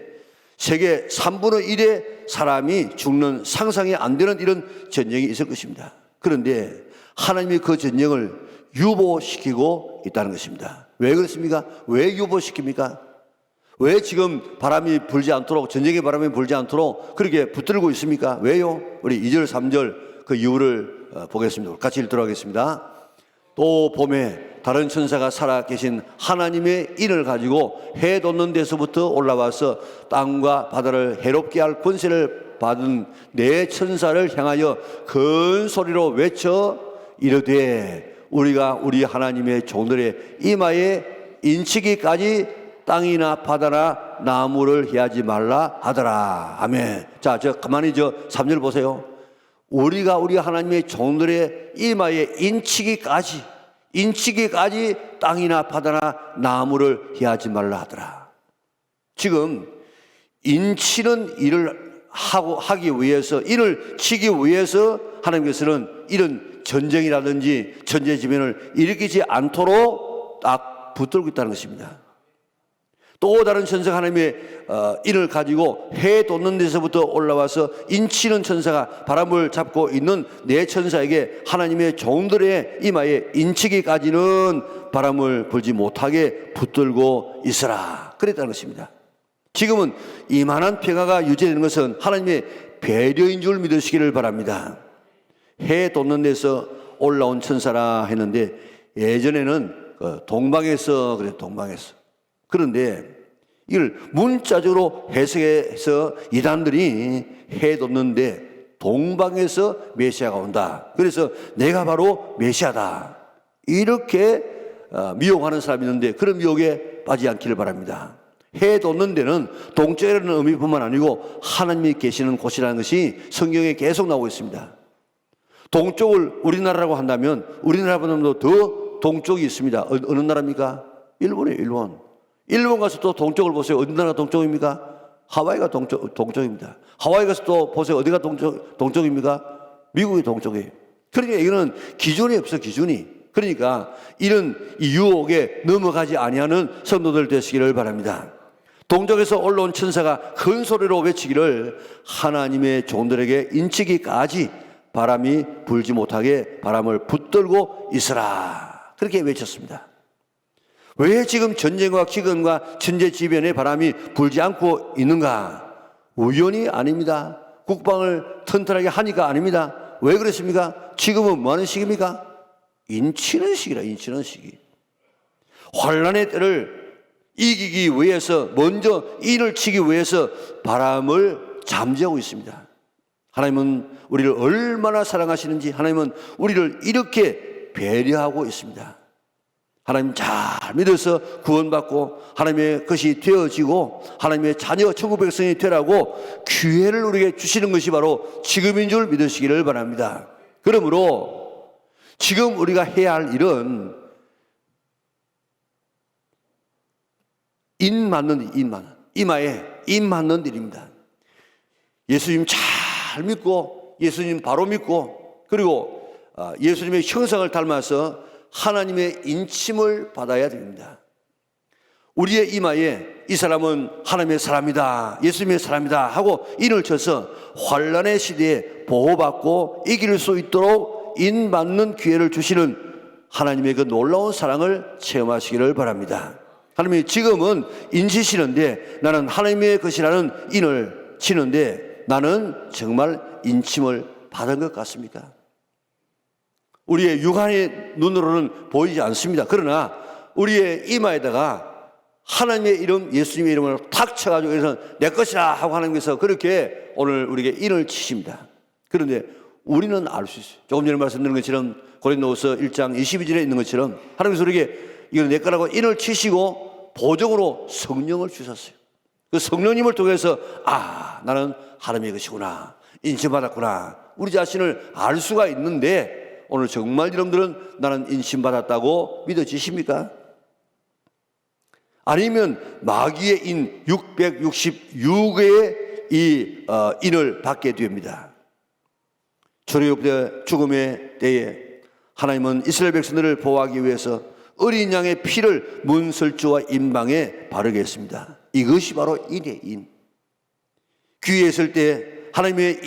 A: 세계 3분의 1의 사람이 죽는 상상이 안 되는 이런 전쟁이 있을 것입니다. 그런데 하나님이 그 전쟁을 유보시키고 있다는 것입니다. 왜 그렇습니까? 왜 유보시킵니까? 왜 지금 바람이 불지 않도록 전쟁의 바람이 불지 않도록 그렇게 붙들고 있습니까? 왜요? 우리 2절 3절 그 이유를 보겠습니다. 같이 읽도록 하겠습니다. 또 봄에 다른 천사가 살아계신 하나님의 인을 가지고 해 돋는 데서부터 올라와서 땅과 바다를 해롭게 할 권세를 받은 네 천사를 향하여 큰 소리로 외쳐 이르되 우리가 우리 하나님의 종들의 이마에 인치기까지 땅이나 바다나 나무를 해하지 말라 하더라. 아멘. 자, 가만히 3절 보세요. 우리가 우리 하나님의 종들의 이마에 인치기까지 땅이나 바다나 나무를 해하지 말라 하더라. 지금 인치는 일을 하기 위해서, 일을 치기 위해서 하나님께서는 이런 전쟁이라든지 천재지변을 일으키지 않도록 딱 붙들고 있다는 것입니다. 또 다른 천사가 하나님의 인을 가지고 해 돋는 데서부터 올라와서 인치는 천사가 바람을 잡고 있는 네 천사에게 하나님의 종들의 이마에 인치기까지는 바람을 불지 못하게 붙들고 있으라 그랬다는 것입니다. 지금은 이만한 평화가 유지되는 것은 하나님의 배려인 줄 믿으시기를 바랍니다. 해 돋는 데서 올라온 천사라 했는데 예전에는 동방에서 그래 동방에서 그런데 이걸 문자적으로 해석해서 이단들이 해 돋는데 동방에서 메시아가 온다. 그래서 내가 바로 메시아다. 이렇게 미혹하는 사람이 있는데 그런 미혹에 빠지지 않기를 바랍니다. 해 돋는 데는 동쪽이라는 의미뿐만 아니고 하나님이 계시는 곳이라는 것이 성경에 계속 나오고 있습니다. 동쪽을 우리나라라고 한다면 우리나라보다도 더 동쪽이 있습니다. 어느 나라입니까? 일본이에요. 일본. 일본 가서 또 동쪽을 보세요. 어느 나라가 동쪽입니까? 하와이가 동쪽입니다. 하와이 가서 또 보세요. 어디가 동쪽입니까? 미국이 동쪽이에요. 그러니까 이거는 기준이 없어, 기준이. 그러니까 이런 유혹에 넘어가지 아니하는 성도들 되시기를 바랍니다. 동쪽에서 올라온 천사가 큰 소리로 외치기를 하나님의 종들에게 인치기까지 바람이 불지 못하게 바람을 붙들고 있으라. 그렇게 외쳤습니다. 왜 지금 전쟁과 기근과 천재지변에 바람이 불지 않고 있는가? 우연이 아닙니다. 국방을 튼튼하게 하니까 아닙니다. 왜 그렇습니까? 지금은 뭐 하는 시기입니까? 인치는 시기라, 인치는 시기. 환란의 때를 이기기 위해서, 먼저 인을 치기 위해서 바람을 잠재우고 있습니다. 하나님은 우리를 얼마나 사랑하시는지, 하나님은 우리를 이렇게 배려하고 있습니다. 하나님 잘 믿어서 구원받고 하나님의 것이 되어지고 하나님의 자녀 천국 백성이 되라고 기회를 우리에게 주시는 것이 바로 지금인 줄 믿으시기를 바랍니다. 그러므로 지금 우리가 해야 할 일은 이마에 인 맞는 일입니다. 예수님 잘 믿고 예수님 바로 믿고 그리고 예수님의 형상을 닮아서 하나님의 인침을 받아야 됩니다. 우리의 이마에 이 사람은 하나님의 사람이다, 예수님의 사람이다 하고 인을 쳐서 환란의 시대에 보호받고 이길 수 있도록 인 맞는 기회를 주시는 하나님의 그 놀라운 사랑을 체험하시기를 바랍니다. 하나님이 지금은 인치시는데 나는 하나님의 것이라는 인을 치는데 나는 정말 인침을 받은 것 같습니까? 우리의 육안의 눈으로는 보이지 않습니다. 그러나 우리의 이마에다가 하나님의 이름, 예수님의 이름을 탁 쳐가지고 그래서 내 것이라 하고 하나님께서 그렇게 오늘 우리에게 인을 치십니다. 그런데 우리는 알 수 있어요. 조금 전에 말씀드린 것처럼 고린도후서 1장 22절에 있는 것처럼 하나님께서 우리에게 이걸 내 거라고 인을 치시고 보정으로 성령을 주셨어요. 그 성령님을 통해서 나는 하나님의 것이구나, 인침받았구나, 우리 자신을 알 수가 있는데 오늘 정말 여러분들은 나는 인침받았다고 믿어지십니까? 아니면 마귀의 인 666개의 이 인을 받게 됩니다. 출애굽 죽음의 때에 하나님은 이스라엘 백성들을 보호하기 위해서 어린 양의 피를 문설주와 임방에 바르게 했습니다. 이것이 바로 인의 인. 귀에 있을 때 하나님의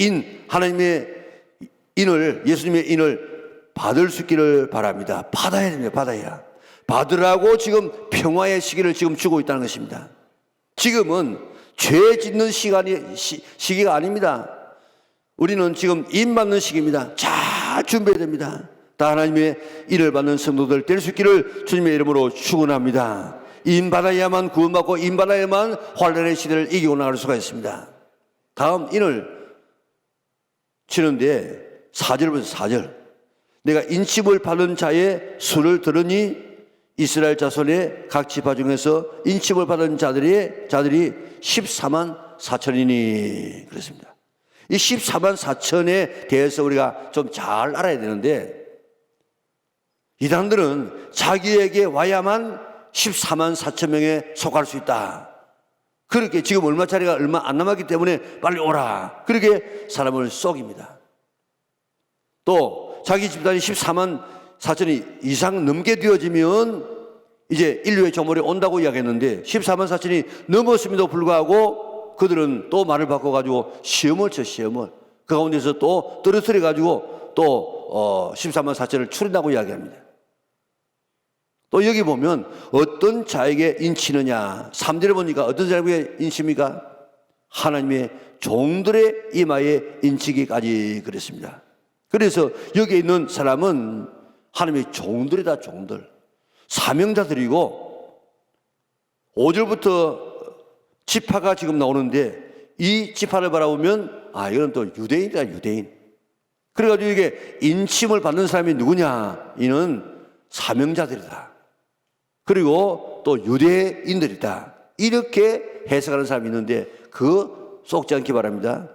A: 인을, 예수님의 인을 받을 수 있기를 바랍니다. 받아야 됩니다. 받아야. 받으라고 지금 평화의 시기를 지금 주고 있다는 것입니다. 지금은 죄 짓는 시기가 아닙니다. 우리는 지금 인 받는 시기입니다. 잘 준비해야 됩니다. 다 하나님의 인을 받는 성도들 될 수 있기를 주님의 이름으로 축원합니다. 인 받아야만 구원받고 인 받아야만 환난의 시대를 이기고 나갈 수가 있습니다. 다음 인을 치는데 4절 보세요. 4절. 내가 인침을 받은 자의 수를 들으니 이스라엘 자손의 각 지파 중에서 인침을 받은 자들이 14만 4천이니 그렇습니다. 이 14만 4천에 대해서 우리가 좀 잘 알아야 되는데 이단들은 자기에게 와야만 14만 4천 명에 속할 수 있다. 그렇게 지금 얼마짜리가 얼마 안 남았기 때문에 빨리 오라. 그렇게 사람을 속입니다. 또 자기 집단이 14만 4천이 이상 넘게 되어지면 이제 인류의 조물이 온다고 이야기했는데 14만 4천이 넘었음에도 불구하고 그들은 또 말을 바꿔가지고 시험을 쳐. 그 가운데서 또 떨어뜨려가지고 또 14만 4천을 추린다고 이야기합니다. 또 여기 보면 어떤 자에게 인치느냐 3절에 보니까 어떤 자에게 인칩니까? 하나님의 종들의 이마에 인치기까지 그랬습니다. 그래서 여기 있는 사람은 하나님의 종들이다. 종들 사명자들이고 5절부터 지파가 지금 나오는데 이 지파를 바라보면 이건 또 유대인이다, 유대인. 그래가지고 이게 인침을 받는 사람이 누구냐? 이는 사명자들이다. 그리고 또 유대인들이다. 이렇게 해석하는 사람이 있는데 그거 속지 않기 바랍니다.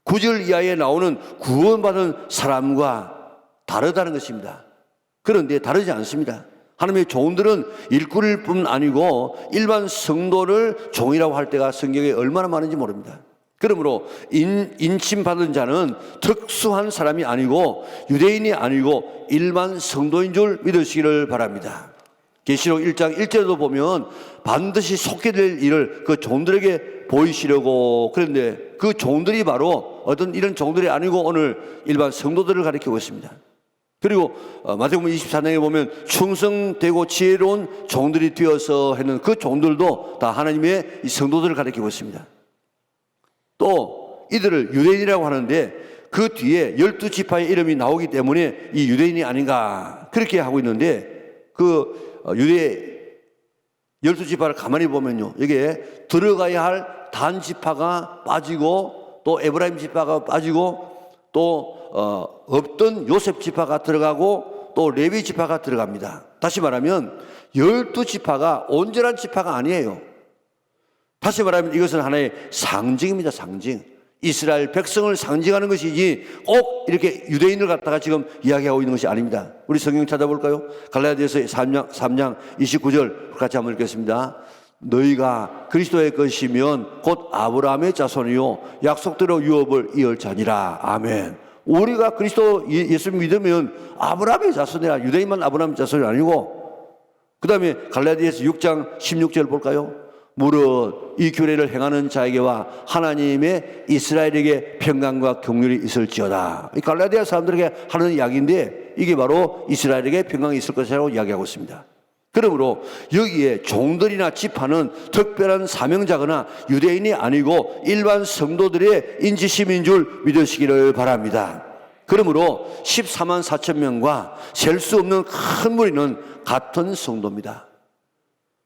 A: 9절 이하에 나오는 구원받은 사람과 다르다는 것입니다. 그런데 다르지 않습니다. 하나님의 종들은 일꾼일 뿐 아니고 일반 성도를 종이라고 할 때가 성경에 얼마나 많은지 모릅니다. 그러므로 인침받은 자는 특수한 사람이 아니고 유대인이 아니고 일반 성도인 줄 믿으시기를 바랍니다. 계시록 1장 1절에도 보면 반드시 속게 될 일을 그 종들에게 보이시려고, 그런데 그 종들이 바로 어떤 이런 종들이 아니고 오늘 일반 성도들을 가리키고 있습니다. 그리고 마태복음 24장에 보면 충성되고 지혜로운 종들이 되어서 했는 그 종들도 다 하나님의 이 성도들을 가리키고 있습니다. 또 이들을 유대인이라고 하는데 그 뒤에 12지파의 이름이 나오기 때문에 이 유대인이 아닌가 그렇게 하고 있는데 그 유대 12지파를 가만히 보면요, 이게 들어가야 할 단 지파가 빠지고 또 에브라임 지파가 빠지고 또 없던 요셉 지파가 들어가고 또 레위 지파가 들어갑니다. 다시 말하면 12지파가 온전한 지파가 아니에요. 다시 말하면 이것은 하나의 상징입니다. 상징. 이스라엘 백성을 상징하는 것이지 꼭 이렇게 유대인을 갖다가 지금 이야기하고 있는 것이 아닙니다. 우리 성경 찾아볼까요? 갈라디아서 3장 29절 같이 한번 읽겠습니다. 너희가 그리스도의 것이면 곧 아브라함의 자손이요 약속대로 유업을 이을 자니라. 아멘. 우리가 그리스도 예수 믿으면 아브라함의 자손이라. 유대인만 아브라함의 자손이 아니고, 그 다음에 갈라디아서 6장 16절 볼까요? 무릇 이 규례를 행하는 자에게와 하나님의 이스라엘에게 평강과 긍휼이 있을지어다. 이 갈라디아 사람들에게 하는 이야기인데 이게 바로 이스라엘에게 평강이 있을 것이라고 이야기하고 있습니다. 그러므로 여기에 종들이나 지파는 특별한 사명자거나 유대인이 아니고 일반 성도들의 인지심인 줄 믿으시기를 바랍니다. 그러므로 14만 4천 명과 셀 수 없는 큰 무리는 같은 성도입니다.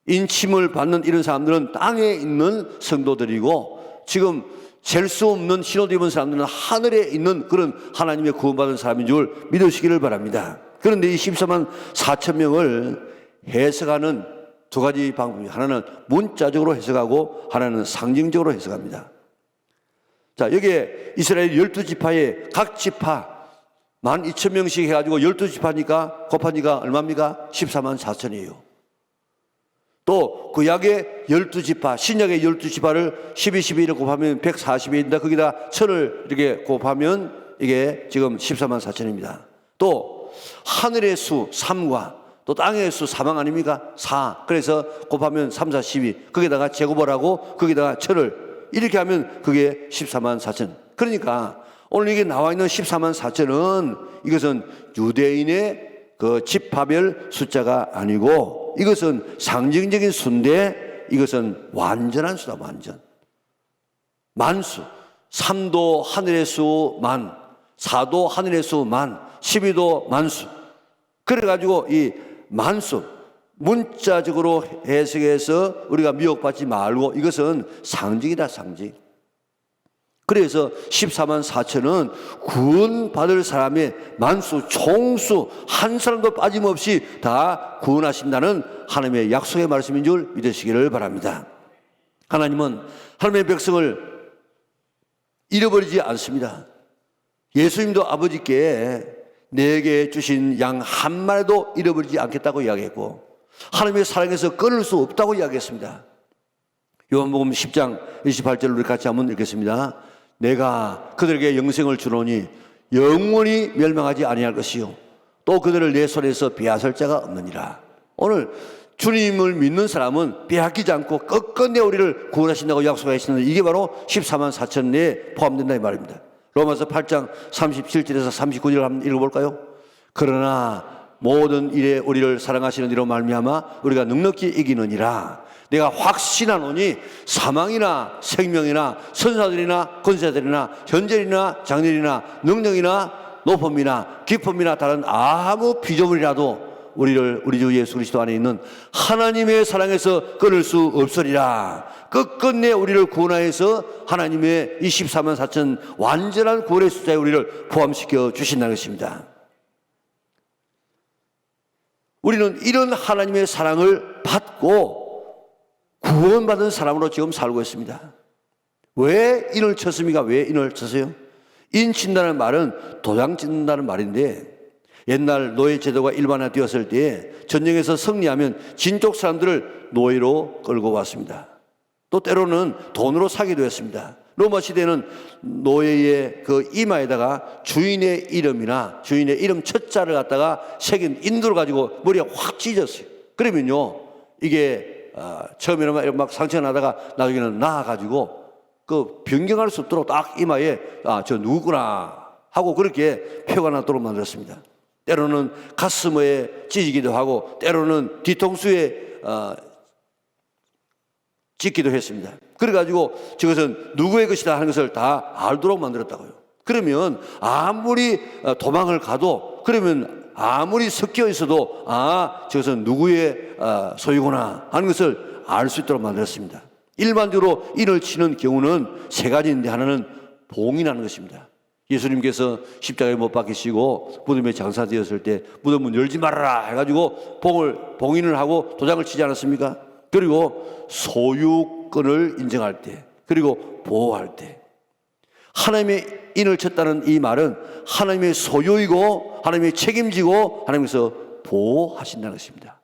A: 인침을 받는 이런 사람들은 땅에 있는 성도들이고 지금 셀 수 없는 신호도 입은 사람들은 하늘에 있는 그런 하나님의 구원받은 사람인 줄 믿으시기를 바랍니다. 그런데 이 14만 4천 명을 해석하는 두 가지 방법이, 하나는 문자적으로 해석하고 하나는 상징적으로 해석합니다. 자, 여기에 이스라엘 12지파의 각 지파 12,000명씩 해가지고 12지파니까 곱하니까 얼마입니까? 14만 4천이에요. 또 구약의 12지파, 신약의 12지파를 12, 12를 곱하면 140이인데 거기다 1000을 이렇게 곱하면 이게 지금 14만 4천입니다. 또 하늘의 수 3과 또 땅의 수 4만 아닙니까? 4. 그래서 곱하면 3, 4, 12. 거기다가 제곱을 하고 거기다가 1000을 이렇게 하면 그게 14만 4천. 그러니까 오늘 이게 나와 있는 14만 4천은 이것은 유대인의 그 지파별 숫자가 아니고 이것은 상징적인 수인데 이것은 완전한 수다. 완전 만수. 3도 하늘의 수 만, 4도 하늘의 수 만, 12도 만수. 그래가지고 이 만수 문자적으로 해석해서 우리가 미혹받지 말고 이것은 상징이다. 상징. 그래서 14만 4천은 구원받을 사람의 만수, 총수 한 사람도 빠짐없이 다 구원하신다는 하나님의 약속의 말씀인 줄 믿으시기를 바랍니다. 하나님은 하나님의 백성을 잃어버리지 않습니다. 예수님도 아버지께 내게 주신 양 한 마리도 잃어버리지 않겠다고 이야기했고 하나님의 사랑에서 끊을 수 없다고 이야기했습니다. 요한복음 10장 28절 우리 같이 한번 읽겠습니다. 내가 그들에게 영생을 주노니 영원히 멸망하지 아니할 것이요 또 그들을 내 손에서 빼앗을 자가 없느니라. 오늘 주님을 믿는 사람은 빼앗기지 않고 끝끝내 우리를 구원하신다고 약속하시는데 이게 바로 14만 4천 내에 포함된다 이 말입니다. 로마서 8장 37절에서 39절 한번 읽어볼까요? 그러나 모든 일에 우리를 사랑하시는 이로 말미암아 우리가 넉넉히 이기느니라. 내가 확신하노니 사망이나 생명이나 선사들이나 권세들이나 현재이나 장래이나 능력이나 높음이나 깊음이나 다른 아무 피조물이라도 우리 주 예수 그리스도 안에 있는 하나님의 사랑에서 끊을 수 없으리라. 끝끝내 우리를 구원하여서 하나님의 24만 4천 완전한 구원의 숫자에 우리를 포함시켜 주신다는 것입니다. 우리는 이런 하나님의 사랑을 받고 구원받은 사람으로 지금 살고 있습니다. 왜 인을 쳤습니까? 왜 인을 쳤어요? 인 친다는 말은 도장 찍는다는 말인데, 옛날 노예 제도가 일반화되었을 때 전쟁에서 승리하면 진족 사람들을 노예로 끌고 왔습니다. 또 때로는 돈으로 사기도 했습니다. 로마 시대는 노예의 그 이마에다가 주인의 이름이나 주인의 이름 첫 자를 갖다가 새긴 인두를 가지고 머리에 확 찢었어요. 그러면요, 이게 처음에는 막 상처가 나다가 나중에는 나아가지고 그 변경할 수 없도록 딱 이마에 저 누구구나 하고 그렇게 표가 나도록 만들었습니다. 때로는 가슴에 찢기도 하고 때로는 뒤통수에 찢기도 했습니다. 그래가지고 저것은 누구의 것이다 하는 것을 다 알도록 만들었다고요. 그러면 아무리 도망을 가도, 그러면 아무리 섞여 있어도 저것은 누구의 소유구나 하는 것을 알 수 있도록 만들었습니다. 일반적으로 인을 치는 경우는 세 가지인데, 하나는 봉인하는 것입니다. 예수님께서 십자가에 못 박히시고 무덤에 장사되었을 때 무덤문 열지 말아라 해가지고 봉인을 하고 도장을 치지 않았습니까? 그리고 소유권을 인정할 때, 그리고 보호할 때, 하나님의 인을 쳤다는 이 말은 하나님의 소유이고 하나님의 책임지고 하나님께서 보호하신다는 것입니다.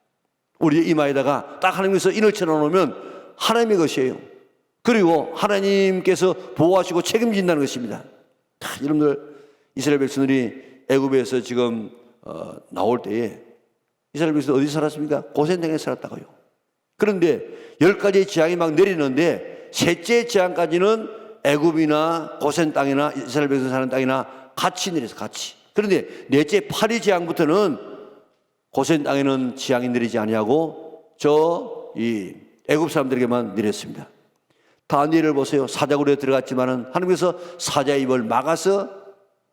A: 우리의 이마에다가 딱 하나님께서 인을 쳐놓으면 하나님의 것이에요. 그리고 하나님께서 보호하시고 책임진다는 것입니다. 여러분들, 이스라엘 백성들이 애굽에서 지금 나올 때에 이스라엘 백성들 어디 살았습니까? 고센 땅에 살았다고요. 그런데 10가지의 재앙이 막 내리는데 셋째 재앙까지는 애굽이나 고센 땅이나 이스라엘 백성 사는 땅이나 같이 내려서 같이. 그런데 넷째 파리 재앙부터는 고센 땅에는 재앙이 내리지 아니하고 이 애굽 사람들에게만 내렸습니다. 다니엘을 보세요. 사자굴에 들어갔지만은 하나님께서 사자의 입을 막아서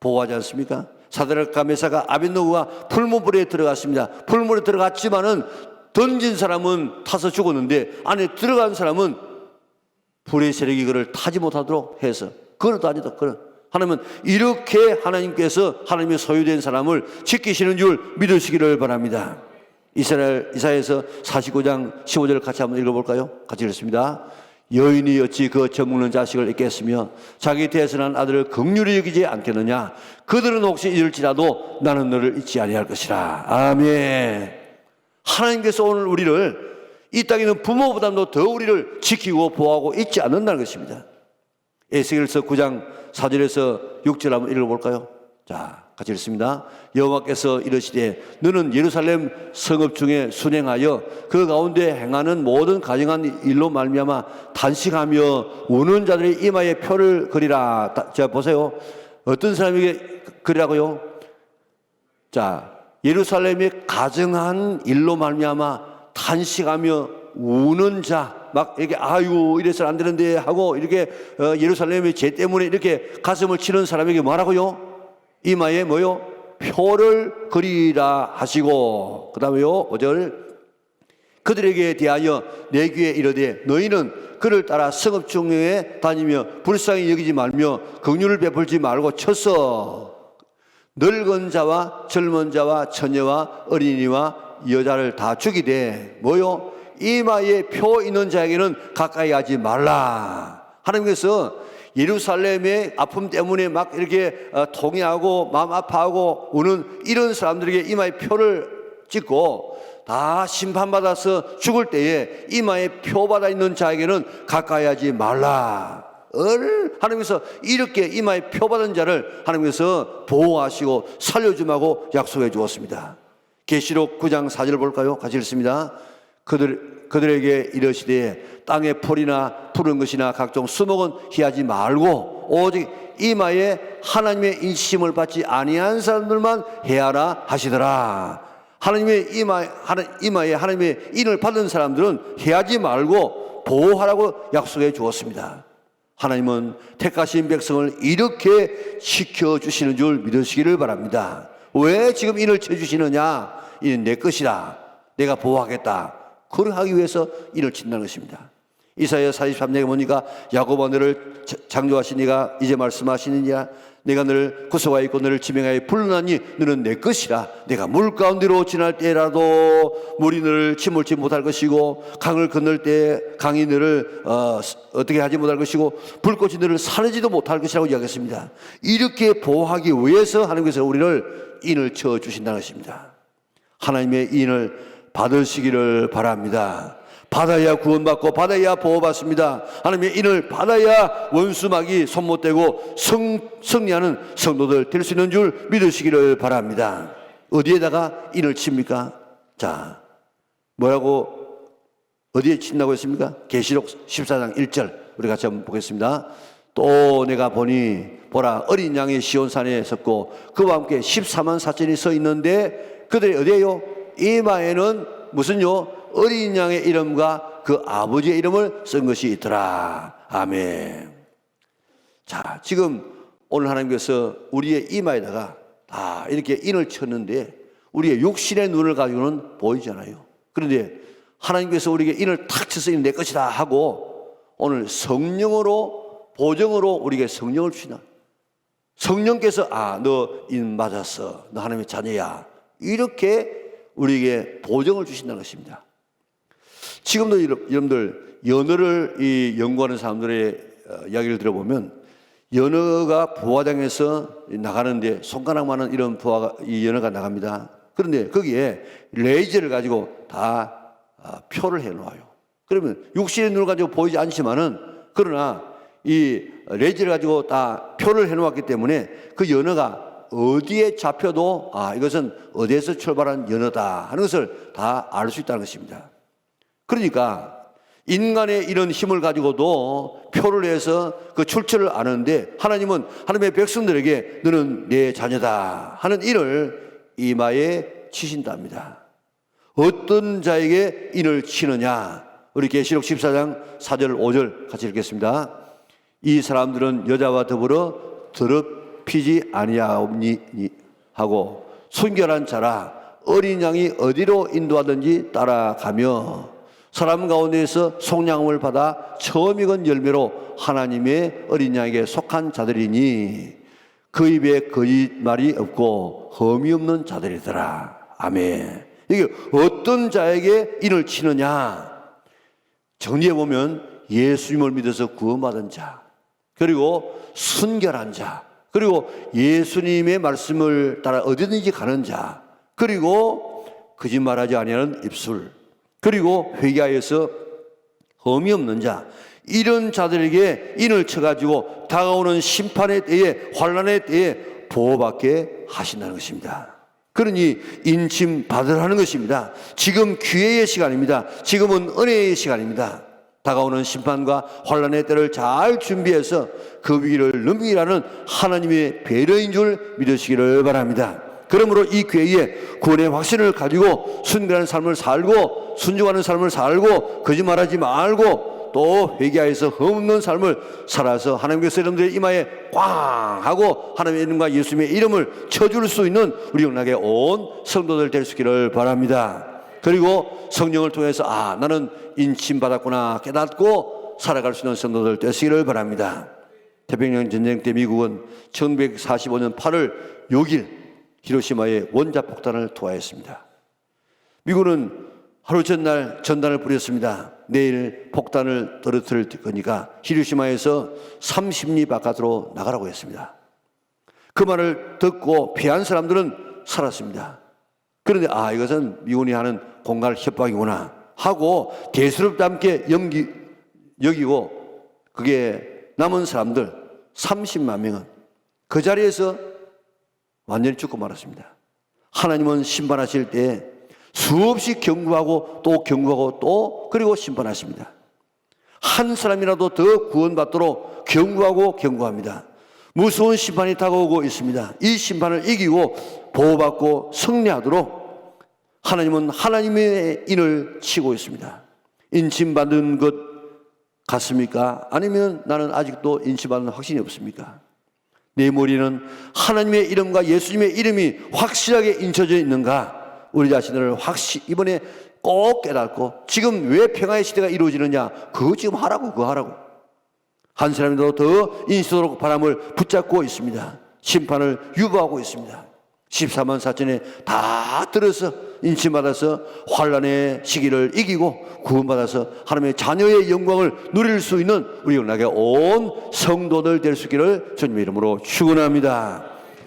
A: 보호하지 않습니까? 사드락과 메사가 아벳노고가 풀무불에 들어갔습니다. 풀무불에 들어갔지만은 던진 사람은 타서 죽었는데 안에 들어간 사람은 불의 세력이 그를 타지 못하도록 해서, 그건 또 아니다. 그건 하나님은 이렇게 하나님께서 하나님의 소유된 사람을 지키시는 줄 믿으시기를 바랍니다. 이사야에서 49장 15절 같이 한번 읽어볼까요? 같이 읽습니다. 여인이 어찌 그 젖먹는 자식을 잊겠으며 자기 태어난 아들을 긍휼히 여기지 않겠느냐? 그들은 혹시 잊을지라도 나는 너를 잊지 아니할 것이라. 아멘. 하나님께서 오늘 우리를, 이 땅에는 부모보다도 더 우리를 지키고 보호하고 잊지 않는다는 것입니다. 에스겔서 9장 4절에서 6절 한번 읽어볼까요? 자, 같이 읽습니다. 여호와께서 이르시되 너는 예루살렘 성읍 중에 순행하여 그 가운데 행하는 모든 가증한 일로 말미암아 단식하며 우는 자들의 이마에 표를 그리라. 자, 보세요. 어떤 사람에게 그리라고요? 자, 예루살렘의 가증한 일로 말미암아 단식하며 우는 자, 막 이렇게 아유 이래서는 안 되는데 하고 이렇게 예루살렘의 죄 때문에 이렇게 가슴을 치는 사람에게 뭐라고요? 이마에 뭐요? 표를 그리라 하시고, 그 다음에요 5절 그들에게 대하여 내 귀에 이르되 너희는 그를 따라 성읍 중에 다니며 불쌍히 여기지 말며 긍휼을 베풀지 말고 쳐서 늙은 자와 젊은 자와 처녀와 어린이와 여자를 다 죽이되 뭐요? 이마에 표 있는 자에게는 가까이 하지 말라. 하나님께서 예루살렘의 아픔 때문에 막 이렇게 통해하고 마음 아파하고 우는 이런 사람들에게 이마에 표를 찍고 다 심판받아서 죽을 때에 이마에 표 받아 있는 자에게는 가까이 하지 말라. 하나님께서 이렇게 이마에 표 받은 자를 하나님께서 보호하시고 살려줌하고 약속해 주었습니다. 계시록 9장 4절 볼까요? 같이 읽습니다. 그들에게 이르시되 땅의 풀이나 푸른 것이나 각종 수목은 희하지 말고 오직 이마에 하나님의 인심을 받지 아니한 사람들만 해하라 하시더라. 하나님의 이마에 하나님의 인을 받은 사람들은 해하지 말고 보호하라고 약속해 주었습니다. 하나님은 택하신 백성을 이렇게 지켜주시는 줄 믿으시기를 바랍니다. 왜 지금 인을 쳐주시느냐? 이는 내 것이다. 내가 보호하겠다. 그걸 하기 위해서 인을 친다는 것입니다. 이사야 43장에 보니까 야곱아 너를 창조하신 네가 이제 말씀하시느냐 내가 너를 구속하였고 너를 지명하여 불러나니 너는 내 것이라. 내가 물 가운데로 지날 때라도 물이 너를 침몰치 못할 것이고 강을 건널 때 강이 너를 어떻게 하지 못할 것이고 불꽃이 너를 사르지도 못할 것이라고 이야기했습니다. 이렇게 보호하기 위해서 하나님께서 우리를 인을 쳐주신다는 것입니다. 하나님의 인을 받으시기를 바랍니다. 받아야 구원받고 받아야 보호받습니다. 하나님의 인을 받아야 원수막이 손못대고 승리하는 성도들 될 수 있는 줄 믿으시기를 바랍니다. 어디에다가 인을 칩니까? 자, 뭐라고 어디에 친다고 했습니까? 계시록 14장 1절 우리 같이 한번 보겠습니다. 또 내가 보니 보라 어린 양이 시온산에 섰고 그와 함께 14만 4천이 서 있는데 그들이 어디에요? 이마에는 무슨요? 어린 양의 이름과 그 아버지의 이름을 쓴 것이 있더라. 아멘. 자, 지금 오늘 하나님께서 우리의 이마에다가 다 이렇게 인을 쳤는데 우리의 육신의 눈을 가지고는 보이잖아요. 그런데 하나님께서 우리에게 인을 탁 쳐서 내 것이다 하고 오늘 성령으로 보정으로 우리에게 성령을 주시나. 성령께서 너 인 맞았어. 너 하나님의 자녀야. 이렇게 우리에게 보정을 주신다는 것입니다. 지금도 여러분들 연어를 연구하는 사람들의 이야기를 들어보면 연어가 부화장에서 나가는데 손가락만한 이런 이 연어가 나갑니다. 그런데 거기에 레이저를 가지고 다 표를 해놓아요. 그러면 육신의 눈을 가지고 보이지 않지만은 그러나 이 레이저를 가지고 다 표를 해놓았기 때문에 그 연어가 어디에 잡혀도 이것은 어디에서 출발한 연어다 하는 것을 다 알 수 있다는 것입니다. 그러니까 인간의 이런 힘을 가지고도 표를 해서 그 출처를 아는데 하나님은 하나님의 백성들에게 너는 내 자녀다 하는 일을 이마에 치신답니다. 어떤 자에게 인을 치느냐? 우리 계시록 14장 4절 5절 같이 읽겠습니다. 이 사람들은 여자와 더불어 더럽히지 아니하옵니 하고 순결한 자라 어린 양이 어디로 인도하든지 따라가며 사람 가운데에서 속량함을 받아 처음 익은 열매로 하나님의 어린 양에게 속한 자들이니 그 입에 거짓말이 없고 흠이 없는 자들이더라. 아멘. 이게 어떤 자에게 인을 치느냐? 정리해보면 예수님을 믿어서 구원받은 자, 그리고 순결한 자, 그리고 예수님의 말씀을 따라 어디든지 가는 자, 그리고 거짓말하지 아니하는 입술, 그리고 회개하여서 흠이 없는 자, 이런 자들에게 인을 쳐가지고 다가오는 심판의 때에 환난의 때에 보호받게 하신다는 것입니다. 그러니 인침 받으라는 것입니다. 지금 기회의 시간입니다. 지금은 은혜의 시간입니다. 다가오는 심판과 환난의 때를 잘 준비해서 그 위기를 넘기라는 하나님의 배려인 줄 믿으시기를 바랍니다. 그러므로 이 기회에 구원의 확신을 가지고 순결한 삶을 살고 순종하는 삶을 살고 거짓말하지 말고 또 회개하여서 흠없는 삶을 살아서 하나님께서 여러분들의 이마에 꽝 하고 하나님의 이름과 예수님의 이름을 쳐줄 수 있는 우리 영락의 온 성도들 될 수 있기를 바랍니다. 그리고 성령을 통해서 나는 인침받았구나 깨닫고 살아갈 수 있는 성도들 되시기를 바랍니다. 태평양 전쟁 때 미국은 1945년 8월 6일 히로시마에 원자폭탄을 투하했습니다. 미국은 하루 전날 전단을 뿌렸습니다. 내일 폭탄을 떨어뜨릴 거니까 히로시마에서 30리 바깥으로 나가라고 했습니다. 그 말을 듣고 피한 사람들은 살았습니다. 그런데 이것은 미군이 하는 공갈 협박이구나 하고 대수롭지 않게 여기고 그게 남은 사람들 30만 명은 그 자리에서 완전히 죽고 말았습니다. 하나님은 심판하실 때 수없이 경고하고 또 경고하고 또 그리고 심판하십니다. 한 사람이라도 더 구원받도록 경고하고 경고합니다. 무서운 심판이 다가오고 있습니다. 이 심판을 이기고 보호받고 승리하도록 하나님은 하나님의 인을 치고 있습니다. 인침받은 것 같습니까? 아니면 나는 아직도 인침받는 확신이 없습니까? 내 머리는 하나님의 이름과 예수님의 이름이 확실하게 인쳐져 있는가? 우리 자신을 확실히 이번에 꼭 깨닫고 지금 왜 평화의 시대가 이루어지느냐, 그거 지금 하라고, 그거 하라고. 한 사람이라도 더 인수도록 바람을 붙잡고 있습니다. 심판을 유보하고 있습니다. 14만 4천에 다 들어서 인침받아서 환란의 시기를 이기고 구원받아서 하나님의 자녀의 영광을 누릴 수 있는 우리 영락의 온 성도들 될 수 있기를 주님의 이름으로 축원합니다.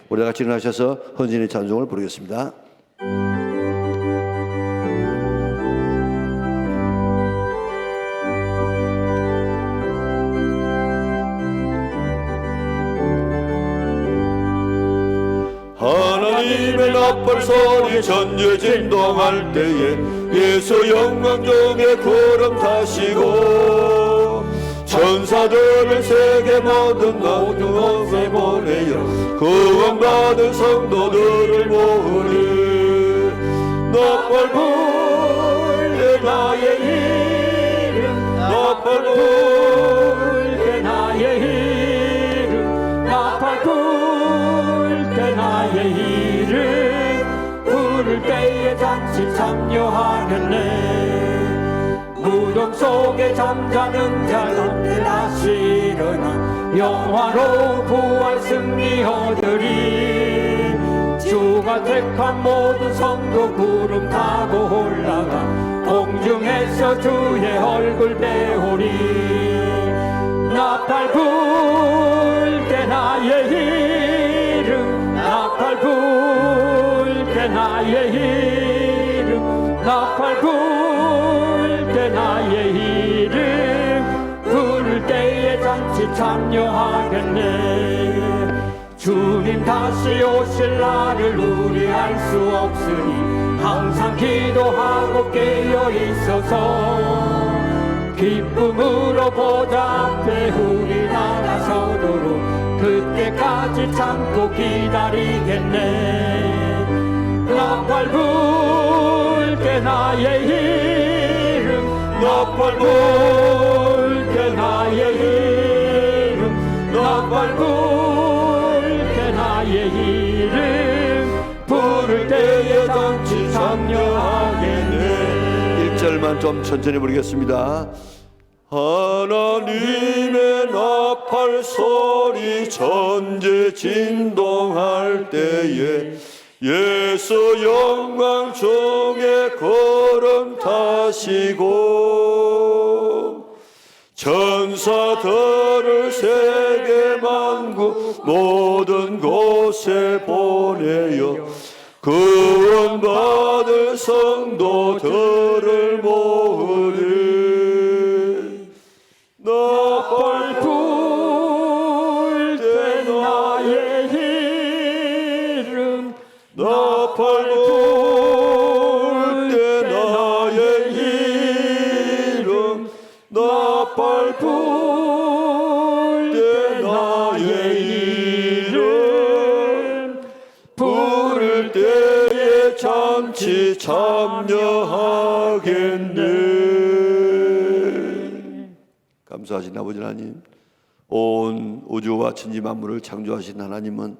A: 우리 같이 일어나셔서 헌신의 찬송을 부르겠습니다. 하나님의 나팔 소리 전제 진동할 때에 예수 영광 중에 구름 타시고 천사들을 세계 모든 곳에 보내어 구원받은 성도들을 모으니 나팔 불 나의 이름 나팔 불 나의 이름 나팔 불 나의 이름 부를 때에 잠시 참여하겠네. 무덤 속에 잠자는 자들 다시 일어나 영화로 부활 승리 얻으리. 주가 택한 모든 성도 구름 타고 올라가 공중에서 주의 얼굴 배우리. 나팔 불 때 나의 이름 나팔 불 때 나의 이름 나팔 불 때 나의 이름 부를 때에 잠시 참여하겠네. 주님 다시 오실 날을 우리 알 수 없으니 항상 기도하고 깨어 있어서 기쁨으로 보좌 앞에 우리 나가서도록 그때까지 참고 기다리겠네. 나팔 불 때 나의 이름 나팔 불 때 나의 이름 나팔 불 때 나의 이름 부를 때에 잠시 참여하겠네. 1절만 좀 천천히 부르겠습니다. 하나님의 나팔 소리 전제 진동할 때에 예수 영광 중에 구름 타시고 천사들을 세계 만국 모든 곳에 보내어 구원받을 성도들을 모으리. 나팔 불 때 나의 이름 나팔 불 때 나의 이름 나팔 불 때 나의 이름 부를 때에 잠시 참여하겠네. 감사하신 아버지 하나님, 온 우주와 천지 만물을 창조하신 하나님은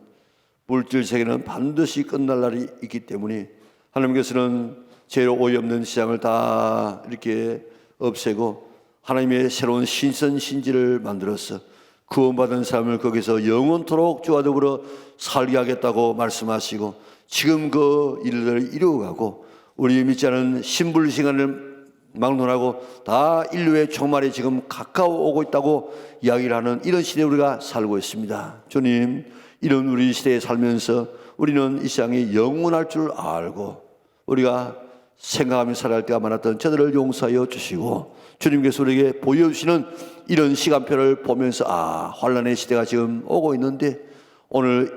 A: 물질 세계는 반드시 끝날 날이 있기 때문에 하나님께서는 죄로 오해 없는 세상을 다 이렇게 없애고 하나님의 새로운 신선 신지를 만들어서 구원받은 사람을 거기서 영원토록 주와 더불어 살게 하겠다고 말씀하시고 지금 그 일들을 이루어가고 우리 믿지 않은 신불 시간을 막론하고 다 인류의 종말이 지금 가까워 오고 있다고 이야기를 하는 이런 시대에 우리가 살고 있습니다. 주님, 이런 우리 시대에 살면서 우리는 이 세상이 영원할 줄 알고 우리가 생각하며 살아갈 때가 많았던 저들을 용서하여 주시고 주님께서 우리에게 보여주시는 이런 시간표를 보면서 환란의 시대가 지금 오고 있는데 오늘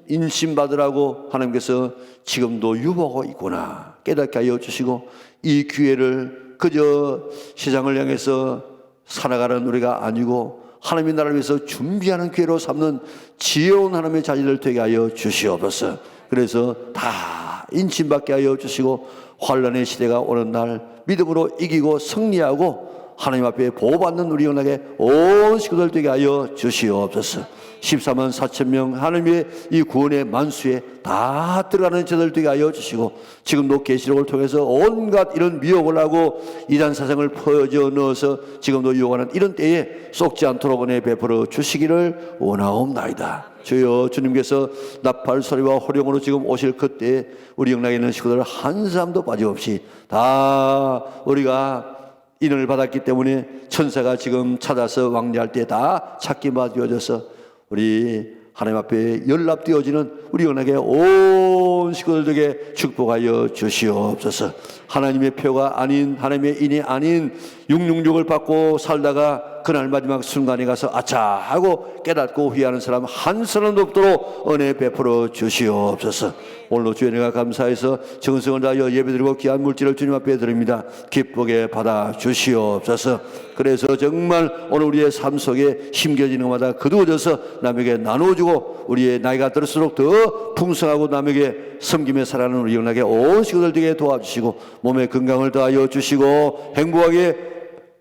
A: 인침받으라고 하나님께서 지금도 유보하고 있구나 깨닫게 하여 주시고 이 기회를 그저 세상을 향해서 살아가는 우리가 아니고 하나님의 나라를 위해서 준비하는 기회로 삼는 지혜로운 하나님의 자녀들 되게 하여 주시옵소서. 그래서 다 인침받게 하여 주시고 환란의 시대가 오는 날 믿음으로 이기고 승리하고 하나님 앞에 보호받는 우리 영락의 온 식구들 되게 하여 주시옵소서. 14만 4천 명 하나님의 이 구원의 만수에 다 들어가는 저들 되게 하여 주시고, 지금도 계시록을 통해서 온갖 이런 미혹을 하고 이단 사상을 퍼져 넣어서 지금도 유혹하는 이런 때에 속지 않도록 은혜 베풀어 주시기를 원하옵나이다. 주여, 주님께서 나팔 소리와 호령으로 지금 오실 그때에 우리 영락에 있는 식구들 한 사람도 빠짐없이 다 우리가 인을 받았기 때문에 천사가 지금 찾아서 왕래할 때 다 찾기만 되어져서 우리 하나님 앞에 연락되어지는 우리 영락의 온 식구들에게 축복하여 주시옵소서. 하나님의 표가 아닌, 하나님의 인이 아닌 육육육을 받고 살다가 그날 마지막 순간에 가서 아차 하고 깨닫고 후회하는 사람 한 사람도 없도록 은혜 베풀어 주시옵소서. 오늘도 주의 은혜가 감사해서 정성을 다하여 예배드리고 귀한 물질을 주님 앞에 드립니다. 기쁘게 받아 주시옵소서. 그래서 정말 오늘 우리의 삶 속에 힘겨지는 것마다 거두어져서 남에게 나누어주고 우리의 나이가 들수록 더 풍성하고 남에게 섬김에 살아가는 우리 영락의 온 식구들 되게 도와주시고 몸의 건강을 더하여 주시고 행복하게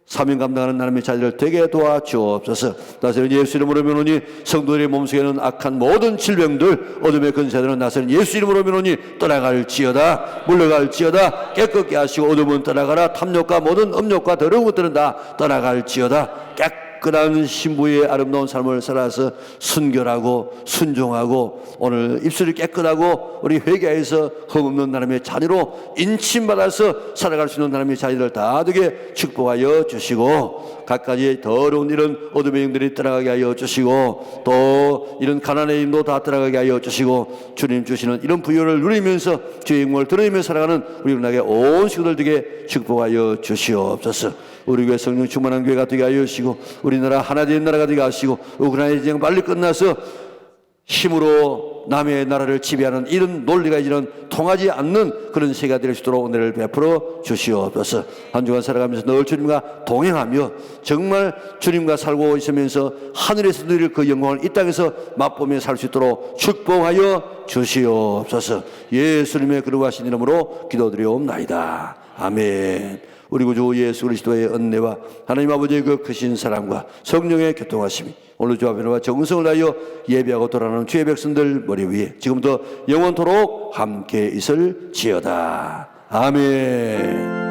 A: 사명 감당하는 하나님의 자녀를 되게 도와주옵소서. 나서는 예수 이름으로 명하노니 성도들의 몸속에는 악한 모든 질병들 어둠의 근세들은 나서는 예수 이름으로 명하노니 떠나갈지어다, 물러갈지어다. 깨끗게 하시고 어둠은 떠나가라. 탐욕과 모든 음욕과 더러운 것들은 다 떠나갈지어다. 깨끗한 신부의 아름다운 삶을 살아서 순결하고 순종하고 오늘 입술이 깨끗하고 우리 회개에서 흠없는 하나님의 자녀로 인침받아서 살아갈 수 있는 하나님의 자녀들 다 되게 축복하여 주시고 갖가지 더러운 이런 어둠의 영들이 떠나가게 하여 주시고 또 이런 가난의 영도 다 떠나가게 하여 주시고 주님 주시는 이런 부여를 누리면서 주의 영광을 드러내며 살아가는 우리 영락의 온 식구들 되게 축복하여 주시옵소서. 우리 교회 성령 충만한 교회가 되게 하여 주시고 우리나라 하나 된 나라가 되게 하시고 우크라이나 전쟁 빨리 끝나서 힘으로 남의 나라를 지배하는 이런 논리가 이제는 통하지 않는 그런 세계가 될 수 있도록 은혜를 베풀어 주시옵소서. 한 주간 살아가면서 늘 주님과 동행하며 정말 주님과 살고 있으면서 하늘에서 누릴 그 영광을 이 땅에서 맛보며 살 수 있도록 축복하여 주시옵소서. 예수님의 거룩하신 이름으로 기도드리옵나이다. 아멘. 우리 구주 예수 그리스도의 은혜와 하나님 아버지의 그 크신 사랑과 성령의 교통하심이 오늘 주 앞에와 정성을 다하여 예배하고 돌아가는 주의 백성들 머리 위에 지금부터 영원토록 함께 있을지어다. 아멘.